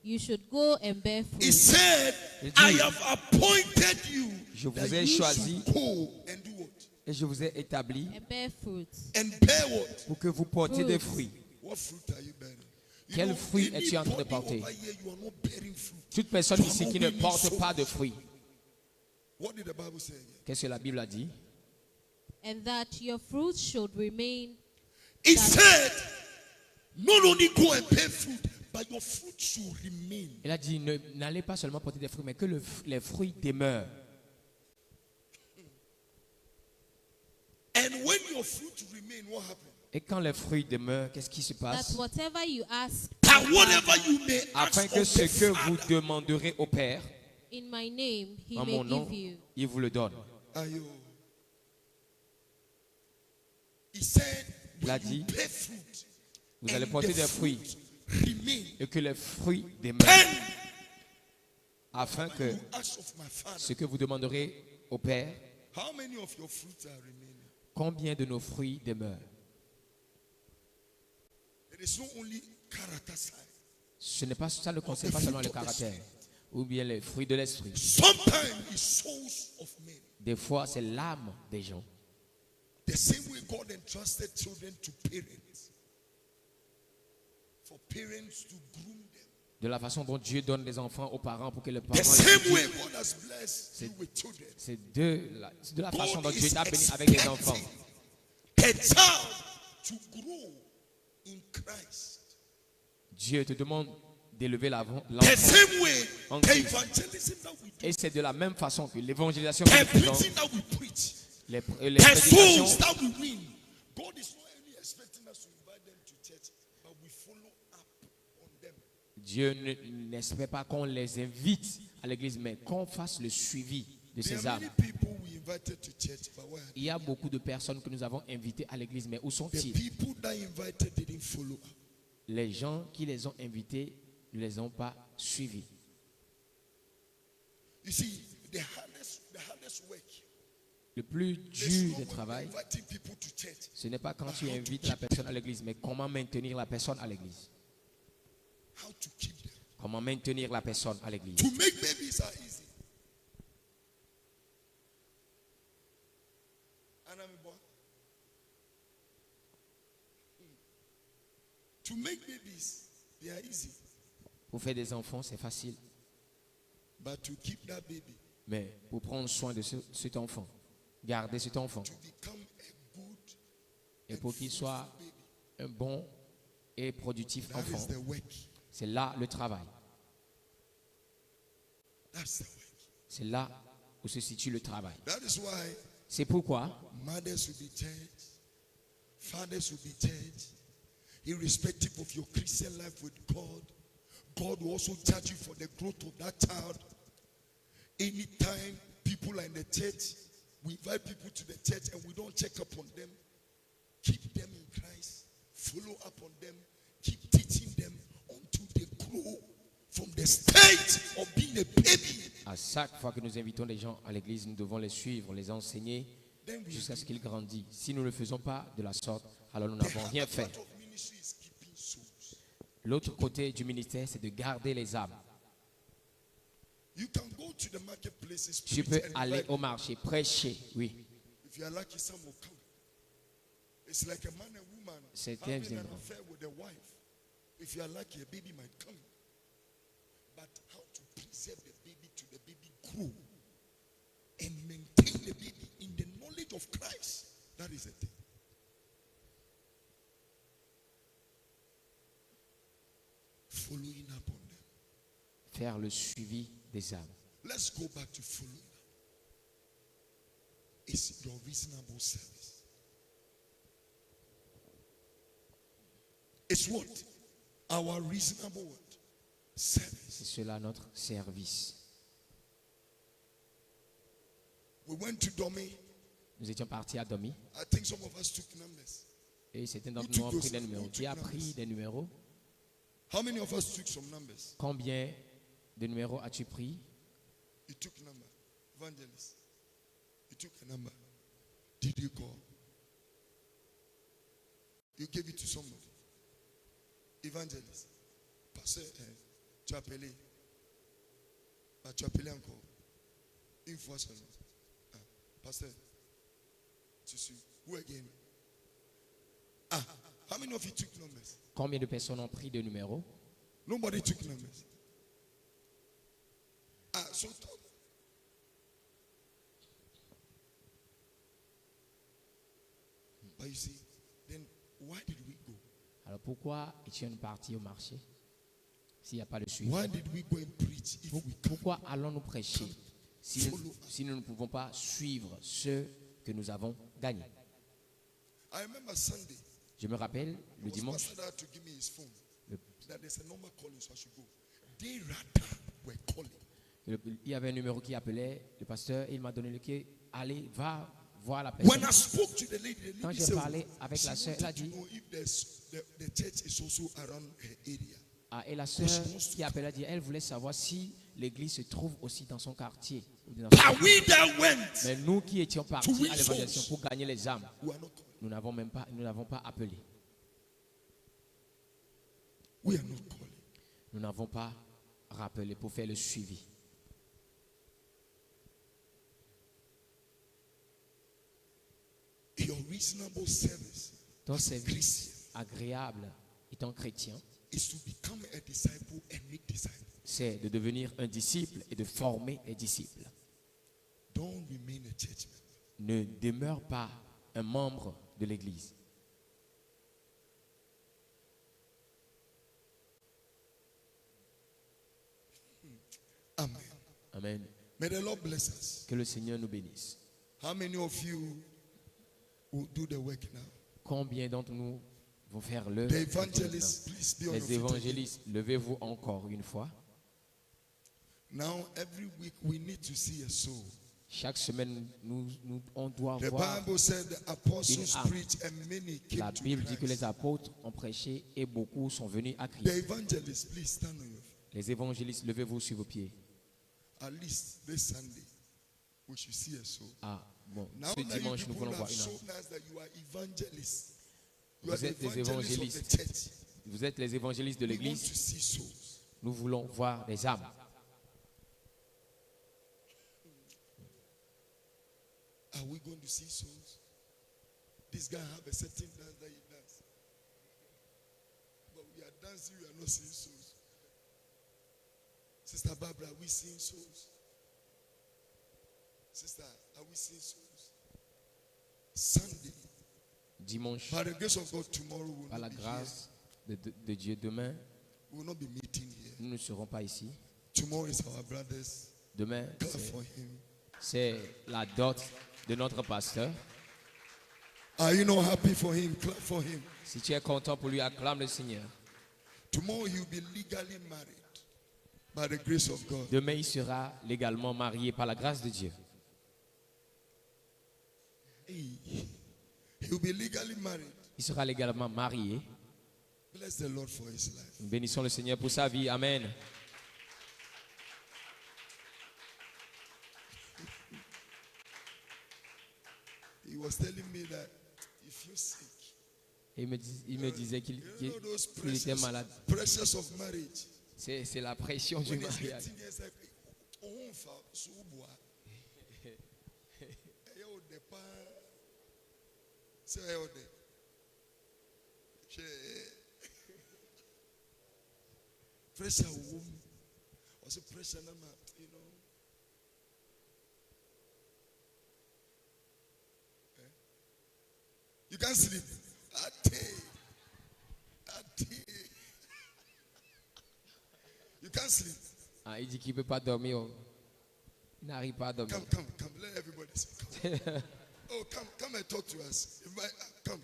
you should go and bear He fruit. said, Il dit, I have appointed you Je vous that ai you choisi. should go and do what? Et je vous ai établi And bear fruit. And bear what? pour que vous portiez des Fruits. fruits. What fruit are you bearing? You Quel know, fruit es-tu en train de anybody porter? over here, you are not bearing fruit. Toute personne You are ici not qui ne winning porte souls. pas de fruits. What did the Bible say again? Qu'est-ce que la Bible a dit? And that your fruit should remain. He said, not only go and bear fruit, but your fruit should remain. Il a dit, n'allez pas seulement porter des fruits, mais que les fruits demeurent. And when your fruit remain, what happens? Et quand les fruits demeurent, qu'est-ce qui se That passe? whatever you ask That the whatever Father you may ask Afin que of ce the que vous Father, demanderez au Père, in my name, He en may mon nom, give you. il vous le donne. Ayo. He said, Il a when you dit, bear fruit, Vous allez and porter the des fruits fruit remain, et que les fruits demeurent. then Afin que you ask of my Father, ce que vous demanderez au Père, how many of your fruits are remaining? combien de nos fruits demeurent? It is not only character side. Ce n'est pas ça, ne concerne pas seulement le caractère ou bien les fruits de l'esprit. Sometimes it's souls of men. Des fois, c'est l'âme des gens. The same way God entrusted children to parents, for parents to groom them. De la façon dont Dieu donne les enfants aux parents pour que les The parents same les way éduquent. God has blessed you with children. C'est de la façon dont God Dieu is t'a béni avec des enfants. expecting a child to grow in Christ. Dieu te demande d'élever The l'enfant. same way En the Christ. evangelism that we do, Et c'est de la même façon que l'évangélisation que the nous faisons, preaching that we preach, les the prédications, souls that we win. God is not only expecting us to invite them to church, but we follow up on them. Dieu n'espère pas qu'on les invite à l'église, mais qu'on fasse le suivi de There ces are âmes. many people we invited to church, but where? Il y a beaucoup de personnes que nous avons invitées à l'église, mais où The sont-ils? people that invited didn't follow up. Les gens qui les ont invités ne les ont pas suivis. You see, the hardest work Le plus is dur not de when travail, you're inviting people to church. ce n'est pas quand tu invites la personne à l'église, mais comment maintenir la personne à l'église. How to keep them. Comment maintenir la personne à l'église. To make babies are easy. To make babies, they are easy. Pour faire des enfants, c'est facile. But to keep that baby, Mais pour prendre soin de cet enfant, garder cet enfant, to become a good et pour qu'il soit un bon et productif that enfant, is the work. c'est là le travail. That's the work. C'est là où se situe le travail. That is why C'est pourquoi mothers will be church, fathers will be church, irrespective of your Christian life with God. God will also judge you for the growth of that child. Anytime people are in the church, we invite people to the church and we don't check up on them. Keep them in Christ. Follow up on them. Keep teaching them until they grow from the stage of being a baby. à chaque fois que nous invitons des gens à l'église, nous devons les suivre, les enseigner Then we jusqu'à ce qu'ils grandissent. Si nous ne le faisons pas de la sorte, alors nous n'avons rien the part fait. of ministry is keeping souls. L'autre côté du ministère, c'est de garder les âmes. You can go to the marketplaces. Tu preach peux and aller invite au marché, prêcher, oui. If you are lucky, some will come. It's like a man and woman Certains having an viendront. affair with a wife. If you are lucky, a baby might come. But how to preserve the baby to the baby grow and maintain the baby in the knowledge of Christ, that is the thing. Following up on them. Faire le suivi des âmes. Let's go back to following up. It's your reasonable service. It's what? Our reasonable what? Service. C'est cela notre service. We went to Domi. Nous étions partis à Domi I think some of us took numbers. et certains d'entre Who nous ont took pris des those- numéros. who Qui a took pris numbers? des numéros? How many of us took some numbers? Combien de numéros as-tu pris? You took number. Evangelist. You took a number. Did you call? You gave it to somebody. Evangelist. Pastor, tu as appelé. Ah, tu as appelé encore. Une fois seulement. Ah, pasteur. Tu suis. Who again? Ah, how many of you took numbers? Combien de personnes ont pris des numéros? Nobody took numbers. Ah, so talk. But you see, then why did we go? Alors pourquoi étions-nous partis au marché s'il n'y a pas de suivi? Why did we go and preach if we can't? Pourquoi allons-nous prêcher si nous ne pouvons pas suivre ce que nous avons gagné? I remember Sunday. Je me rappelle le was dimanche, Pastor had to give me his phone. le- That there's a number calling, so I should go. They rather were calling. il y avait un numéro qui appelait le pasteur et il m'a donné le clé. Allez, va voir la When personne. I spoke to the lady Quand j'ai said, parlé avec she la sœur, elle a wanted to dit, know if the church is also around her area. ah, et la sœur qui appelait a dit, elle voulait savoir si l'église se trouve aussi dans son quartier. ou dans son- But we that went, Mais nous qui étions partis win à l'évangélisation souls. pour gagner les âmes, we are not calling. nous n'avons pas appelé. We are not calling. Nous n'avons pas rappelé pour faire le suivi. Your reasonable service Ton as a service Christian agréable étant chrétien, is to become a disciple and make disciples. c'est de devenir un disciple et de former les disciples. Don't remain a church member. Ne demeure pas un membre de l'église. Amen. Amen. May the Lord bless us. Que le Seigneur nous bénisse. How many of you will do the work now? Combien d'entre nous vont faire le The evangelists, please be on your Les feet again. évangélistes, levez-vous encore une fois. Now, every week we need to see a soul. Chaque semaine, on doit The voir. Bible said the apostles Une âme. preached and many came La to Bible dit que Christ. les apôtres ont prêché et beaucoup sont venus à The Christ. evangelists, please stand on your feet. Les évangélistes, levez-vous sur vos pieds. At least this Sunday, we should see a soul. Ah, bon, Now ce that you dimanche, nous people voulons have voir une âme. shown us that you are evangelists. You Vous are the êtes des evangelists of the évangélistes. church. Vous êtes les évangélistes de We want l'église. to see souls. Nous voulons voir des âmes. Are we going to see souls? This guy have a certain dance that he does. But dancing, we are not seeing souls. Sister Barbara, are we seeing souls? Sister, are we seeing souls? Sunday. Dimanche, By the grace of God, tomorrow we will par la not be grâce de Dieu, demain, here. We will not be meeting here. nous ne serons pas ici. Tomorrow is our brother's. Demain, Clap for him. c'est la dot de notre pasteur. Are you not happy for him? Clap for him. Si tu es content pour lui, acclame le Seigneur. Tomorrow he will be legally married by the grace of God. Demain, il sera légalement marié par la grâce de Dieu. Hey. He will be legally married. Il sera légalement marié. Bless the Lord for his life. Bénissons le Seigneur pour sa vie. Amen. He was telling me that if you're sick, Et il me disait qu'il you know those était malade. pressures of marriage. C'est la pression du When he's mariage. getting there, it's like, oh, so boy. Eh, oh, the pa. Say, oh, the. Pressure, also pressure, you know. You can't sleep. You can't sleep. Ah, il dit qu'il ne peut pas dormir. Il n'arrive pas à dormir. Come. Let everybody see. Come. Oh, come and talk to us. Come.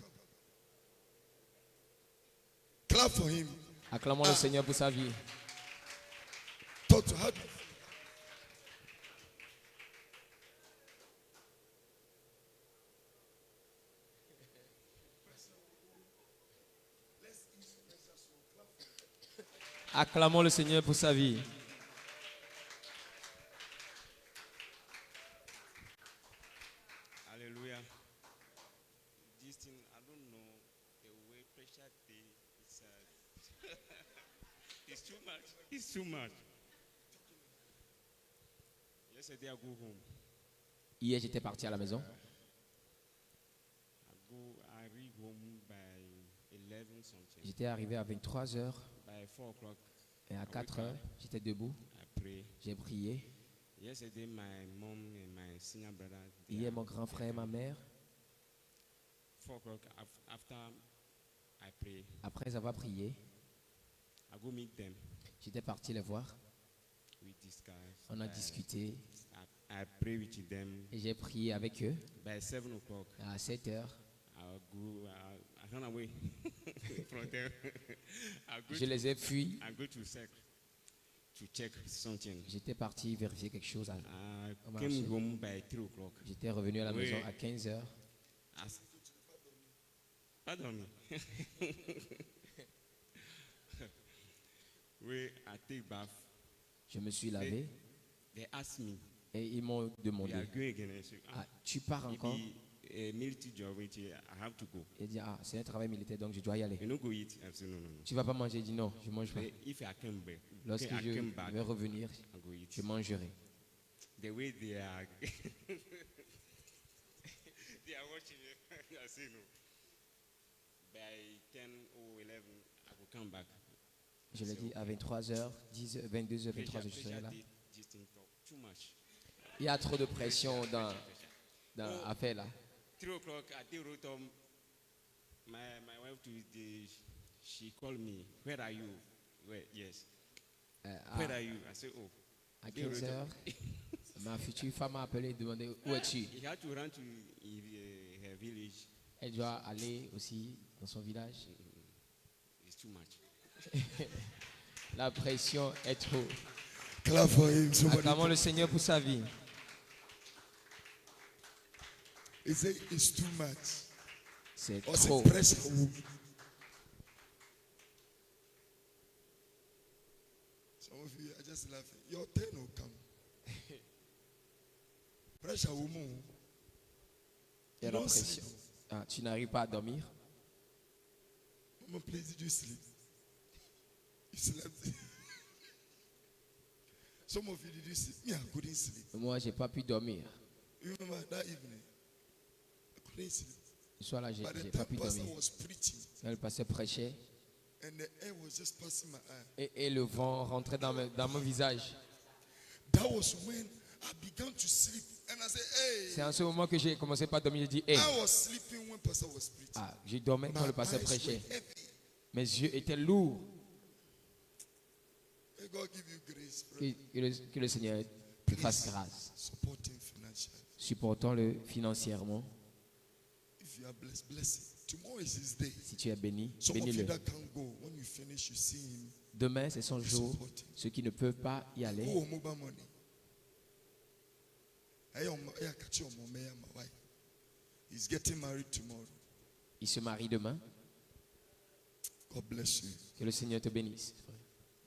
Clap for him. Acclamons le Seigneur pour sa vie. Talk to her. Acclamons le Seigneur pour sa vie. Hallelujah. This thing, I don't know the way pressure day is. It's too much. It's too much. Yesterday I go home. Hier, j'étais parti à la maison. I reach home by 11 something. J'étais arrivé à 23 heures. By 4 o'clock. Et à 4 heures, j'étais debout. I pray. J'ai prié. Yesterday my mom and my senior brother. Hier, mon grand frère et ma mère. 4 o'clock after I pray. Après avoir prié, I go meet them. j'étais parti les voir. We discuss. On a discuté. I pray with them. Et j'ai prié avec eux. By 7 o'clock. À 7 heures, I run away from them. je les ai fuis. I go to check something. J'étais parti vérifier quelque chose. I au marché. came home by 3 o'clock. J'étais revenu à la Oui. maison à 15 heures. Pardon me. Oui, I take bath. Je me suis lavé They asked me, et ils m'ont we demandé, are going again. I said, ah, tu pars encore? a military job, which I have to go. Il dit, ah, c'est un travail militaire, donc je dois y aller. You know, go eat. I said, no. Tu vas pas manger? Il dit, non, je mange pas. If I come back, Lorsque I je came back, vais revenir, I go eat. je mangerai. The way they are, they are watching it. I say no. By 10 or 11, I will come back. Je l'ai dit à 23h, 22h, 23h, je serai là. This thing talk too much. Il y a trop de pression dans l'affaire là. 3 o'clock, I did wrote my wife she called me. Where are you? Yes. Where are you? I said, oh. À 15h, ma future femme m'a appelé et demandé où es-tu. He had to run to her village. Elle doit aller aussi dans son village. It's too much. La pression est trop. Clap for him. Somebody. Acclamons le Seigneur pour sa vie. He said it's too much. C'est Or trop. c'est pressure. Some of you are just laughing. Your turn will come. Pressure woman. Il y a la pression. Ah, tu n'arrives pas à dormir. Mama, please, did you sleep? You slept. Some of you did you sleep? Me, I couldn't sleep. Moi, j'ai pas pu dormir. You remember that evening? I couldn't sleep. Ce soir-là, j'ai By the pas time pu pastor dormir. was preaching, Quand le pasteur prêchait, and the air was just passing my eye. Et le vent rentrait dans mon visage. That was when I began to sleep. And I said, hey. C'est en ce moment que j'ai commencé par dormir. J'ai dit, hey. I was sleeping when pastor was preaching. Ah, j'ai dormi quand le pasteur eyes prêchait. were heavy. Mes yeux étaient lourds. May God give you grace, brother. Que le Seigneur te fasse grâce. Support him financially. Supportons-le financièrement. If you are blessed, bless him. Tomorrow is his day. Si tu es béni, Some of you bénis-le. that can't go, when you finish, you see him. Demain, c'est son jour. Support him. Ceux qui ne peuvent pas y aller, Oh, mobile money. He's getting married tomorrow. ils se marient demain. God bless you. Que le Seigneur te bénisse.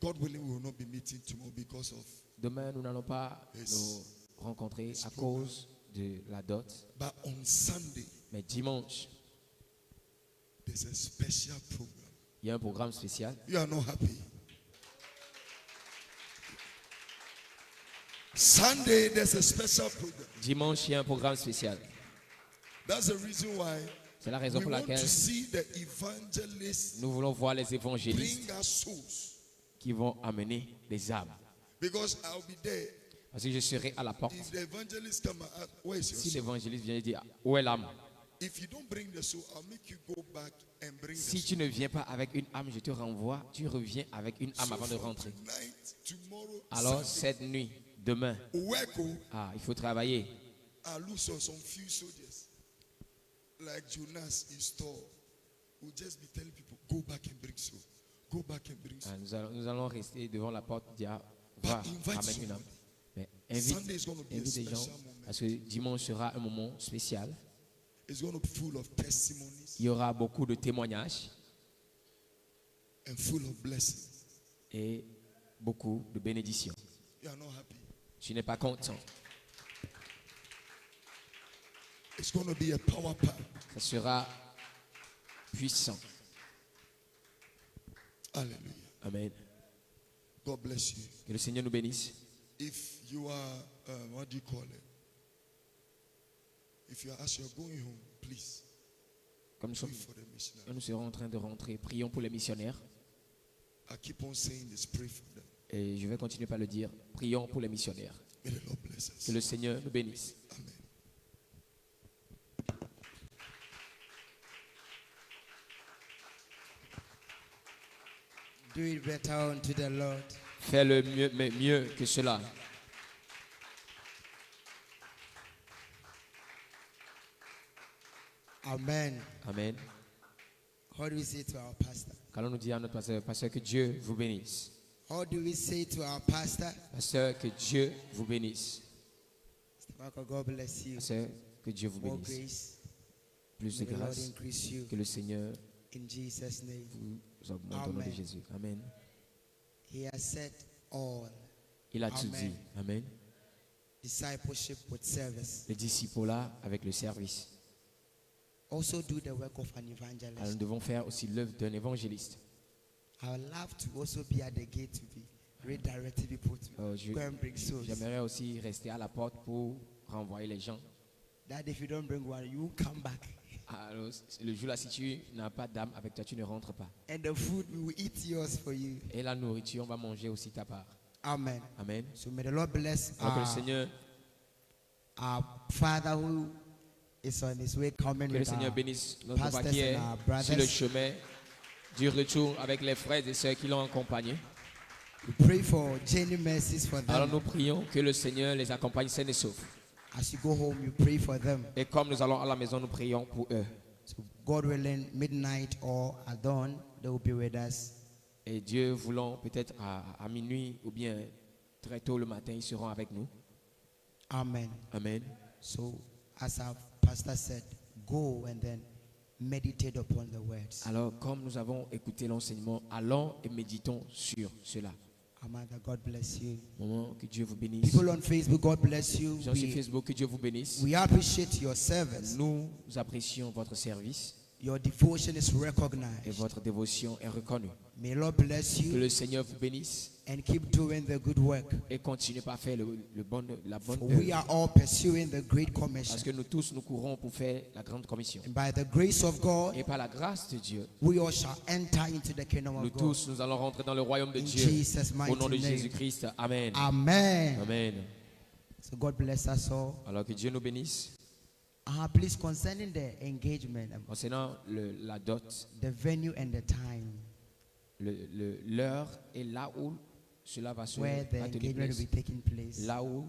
God willing, we will not be meeting tomorrow because of. Demain, nous n'allons pas nous rencontrer à cause de la dot. But on Sunday, Mais dimanche, there's a special program. il y a un programme spécial. You are not happy. Sunday, there's a special program. Dimanche, il y a un programme spécial. That's the reason why C'est la raison we pour want laquelle to see the evangelists nous voulons voir les évangélistes bring us souls. qui vont amener des âmes. Because I'll be there. Parce que je serai à la porte. If the evangelists come and ask, where is your Si soul? l'évangéliste vient et dit, où est l'âme? If you don't bring the soul, I'll make you go back and bring the Si soul. tu ne viens pas avec une âme, je te renvoie. Tu reviens avec une âme So avant de from rentrer. tonight, tomorrow, Alors, Sunday, cette nuit, demain, Uweko, il faut travailler. I lose some few soldiers. Like Jonas in store. We'll just be telling people, go back and bring soul. Go back and bring soul. Nous allons rester devant la porte, dire, va, ramène une âme. Mais Sunday is going to be a invite les gens, special moment. parce que dimanche sera un moment spécial. It's going to be full of testimonies Il y aura beaucoup de témoignages and full of blessings. et beaucoup de bénédictions. You are not happy. Tu n'es pas content. It's going to be a power pack. Ça sera puissant. Hallelujah. Amen. God bless you. Que le Seigneur nous bénisse. If you are, what do you call it? If you are, as you are going home, please Comme pray for the missionary. nous serons en train de rentrer, prions pour les missionnaires. I keep on saying this, pray for them. Et je vais continuer par le dire. Prions pour les missionnaires. May the Lord bless us. Que le Seigneur nous bénisse. Amen. Do it better unto the Lord. Fais-le mieux, mais mieux que cela. Amen. Amen. How do we say to our pastor? Qu'allons-nous dire à notre pasteur? Pasteur, que Dieu vous bénisse. How do we say to our pastor? Pasteur, que Dieu vous bénisse. Mr. Marco, God bless you. Pasteur, que Dieu vous More bénisse. grace. Plus May de the Lord grâce. increase you Que le Seigneur in Jesus' name. vous augmente au nom de Amen. Jésus. Amen. He has said all. Il a tout Amen. dit. Amen. Discipleship with service. Le disciple-là avec le service. Also do the work of an Alors evangelist. nous devons faire aussi l'œuvre d'un évangéliste. I would love to also be at the gate to be redirecting people to go and bring souls. J'aimerais aussi rester à la porte pour renvoyer les gens. That if you don't bring one, you won't come back. Alors, le jour-là, si tu n'as pas d'âme avec toi, tu ne rentres pas. And the food, we will eat yours for you. Et la nourriture, on va manger aussi ta part. Amen. Amen. So may the Lord bless Alors que le Seigneur, our Father who is on his way coming que le with Seigneur our bénisse notre papa pastors qui est and our brothers. sur le chemin du retour avec les frères et sœurs qui l'ont accompagné. We pray for genuine mercies for Alors them. nous prions que le Seigneur les accompagne sains et saufs. As you go home, you pray for them. Et comme nous allons à la maison, nous prions pour eux. So God willing, midnight or at dawn, they will be with us. Et Dieu voulant, peut-être à minuit ou bien très tôt le matin, ils seront avec nous. Amen. Amen. So as our pastor said, go and then meditate upon the words. Alors, comme nous avons écouté l'enseignement, allons et méditons sur cela. Amanda, God bless you. Moment que Dieu vous bénisse. People on Facebook, God bless you. Gens sur Facebook, que Dieu vous bénisse. We appreciate your service. Nous apprécions votre service Your devotion is et recognized. votre dévotion est reconnue. May Lord bless Que you le Seigneur vous bénisse and keep doing the good work. et continuez par faire la bonne For we œuvre. are all pursuing the Great Parce Commission. que nous tous, nous courons pour faire la grande commission. And by the grace of God, Et par la grâce de Dieu, we all shall enter into the kingdom nous of God. tous, nous allons rentrer dans le royaume de In Dieu. Jesus' Au nom de mighty name. Jésus-Christ. Amen. Amen. Amen. So God bless us all. Alors que Dieu nous bénisse. Please, concerning the engagement, Concernant la dot, the venue and the time l'heure et là où cela va se where the va tenir engagement will place, be taking place, là où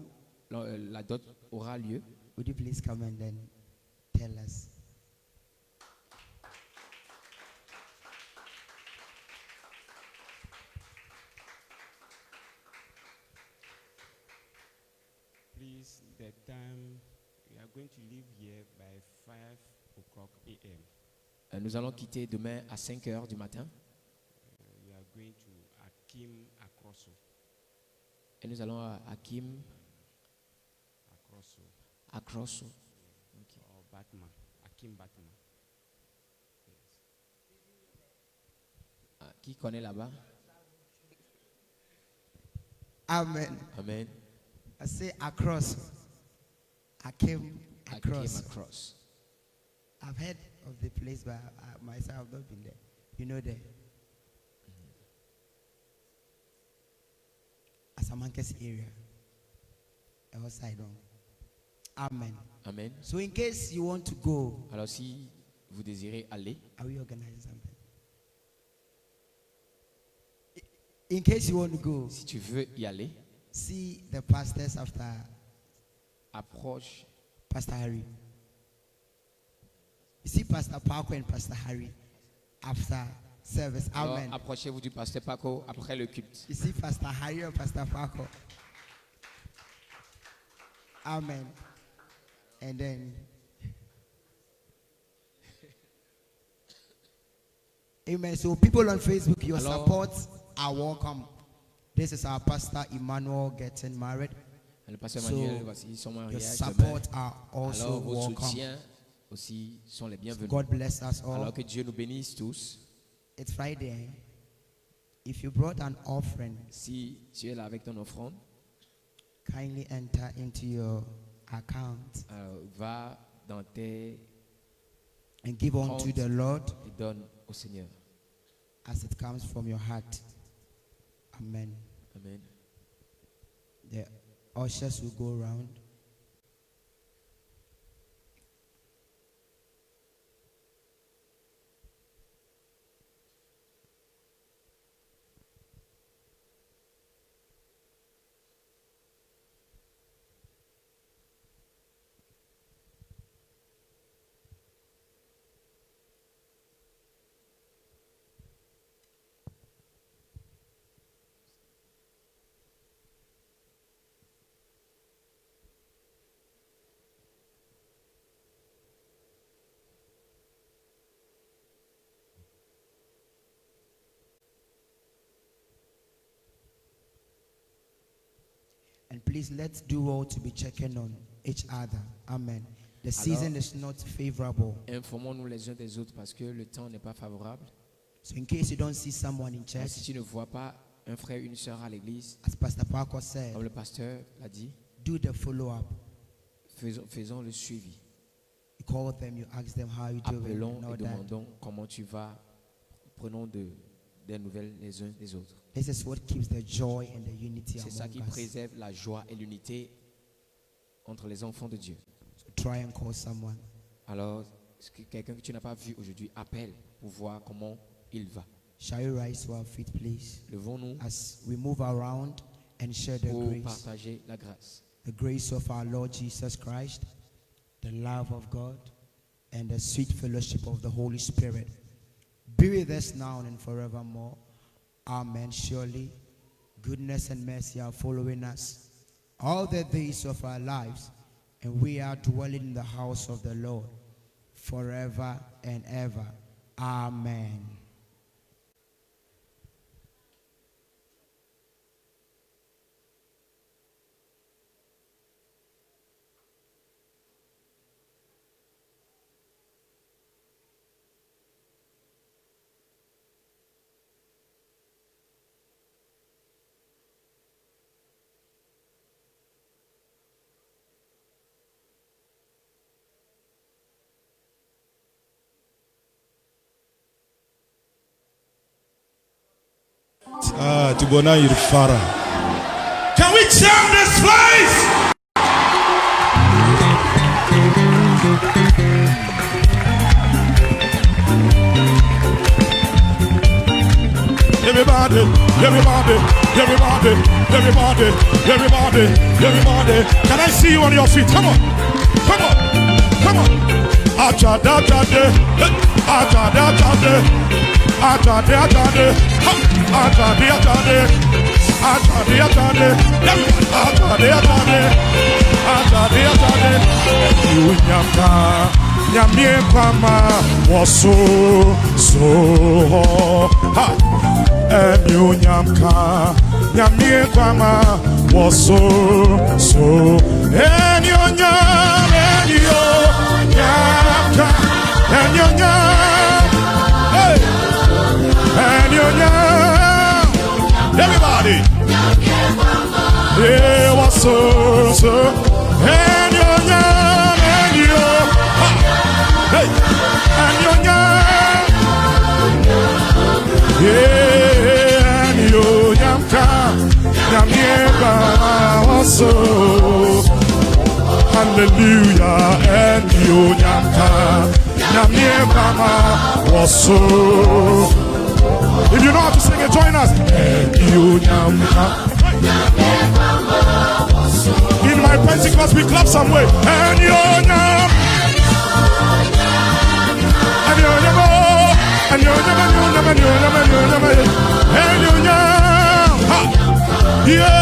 la dot aura lieu. would you please come and then tell us? Please, the time we are going to leave here by 5 o'clock a.m. Nous allons quitter demain à 5 heures du matin We are going to Akim Akroso. et nous allons à Akim Akroso Akroso. or Batman. Akim Batman. Qui connaît là-bas? Amen. Amen. I say across. I came Akim across. Across. I've heard of the place, but I myself have not been there. You know there. Asamankes area. Outside on. Amen. Amen. So in case you want to go, Alors si vous désirez aller, are we organizing something? In case you want to go, si tu veux y aller, see the pastors after approche Pastor Harry. You see Pastor Parker and Pastor Harry after service. Alors, Amen. approchez-vous du pasteur Paco après le culte. You see Pastor Harry or Pastor Parker. Amen. And then amen. So people on Facebook, your Hello. support are welcome. This is our Pastor Emmanuel getting married. Le pasteur So, Emmanuel, voici son Your mariage support demain. are also Alors vos welcome. soutiens aussi sont les bienvenus. God bless us all. Alors que Dieu nous bénisse tous. It's Friday. Eh? If you brought an offering, Si tu es là avec ton offrande, kindly enter into your account va dans tes and give unto the Lord et donne au Seigneur. as it comes from your heart. Amen. Amen. The ushers will go around. And please, let's do all to be checking on each other. Amen. The season is not favorable. Informons-nous les uns des autres parce que le temps n'est pas favorable. So in case you don't see someone in Alors, church, si tu ne vois pas un frère, une sœur à l'église, as Pastor Parker said, comme le pasteur l'a dit, do the follow-up. faisons le suivi. You call them, you ask them how you doing Appelons and et all that. demandons comment tu vas. Prenons des nouvelles les uns des autres. This is what keeps the joy and the unity C'est ça among qui us. préserve la joie et l'unité entre les enfants de Dieu. So try and call someone. Alors, quelqu'un que tu n'as pas vu aujourd'hui, appelle pour voir comment il va. Shall we rise to our feet, please? Levons-nous As we move around and share the pour grace. partager la grâce. The grace of our Lord Jesus Christ, the love of God, and the sweet fellowship of the Holy Spirit be with us now and forevermore. Amen. Surely, goodness and mercy are following us all the days of our lives, and we are dwelling in the house of the Lord forever and ever. Amen. Tubona Yirfara. Can we jam this place? Everybody, everybody, everybody, everybody, everybody, everybody. Can I see you on your feet? Come on, come on, come on. Ajade, ajade, ajade, ajade, ajade, ajade, ajade, ajade, ajade, ajade, ajade, ajade, ajade. Unyaka, nyamie kama waso so. Enyunyamka nyamie kwama woso so enyunyam enyunyamka enyunyam hey enyunyam everybody yeah woso so enyunyam enyunyam hey enyunyam yeah hallelujah, and you nyamka, nyamye mama waso. If you know how to sing it, join us. And you nyamka. In my Pentecost, we clap some way. And you nyam, and you nyam, and you nyam, and you nyam, and you nyam, and you nyam, yeah.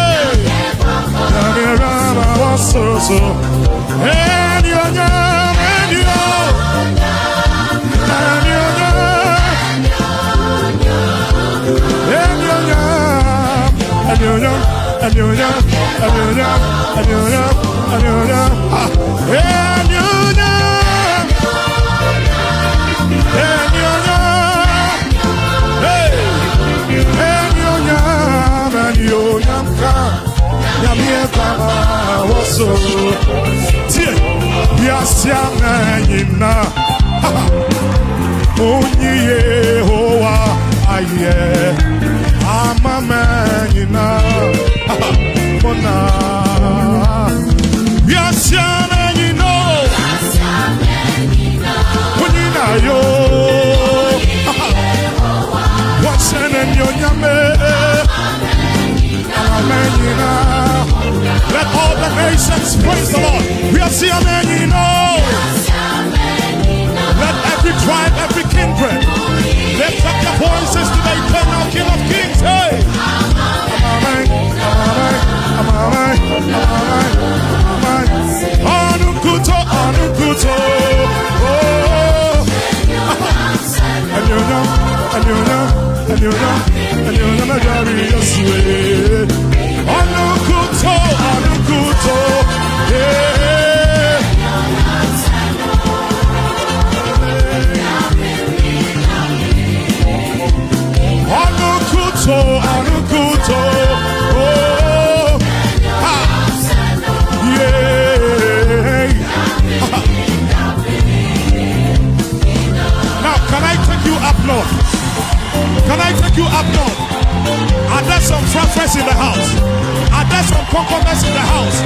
So, and you nyam, and you let all the nations praise the Lord. We are seeing many know. Let every tribe, every kindred lift up their voices to the eternal King of Kings. Hey! Anukuto, anukuto. Anukuto, anukuto, yeah. Anukuto, anukuto, oh, yeah. Now, can I take you up north? Can I take you up north? Are there some friends in the house? Are there some concubines in the house?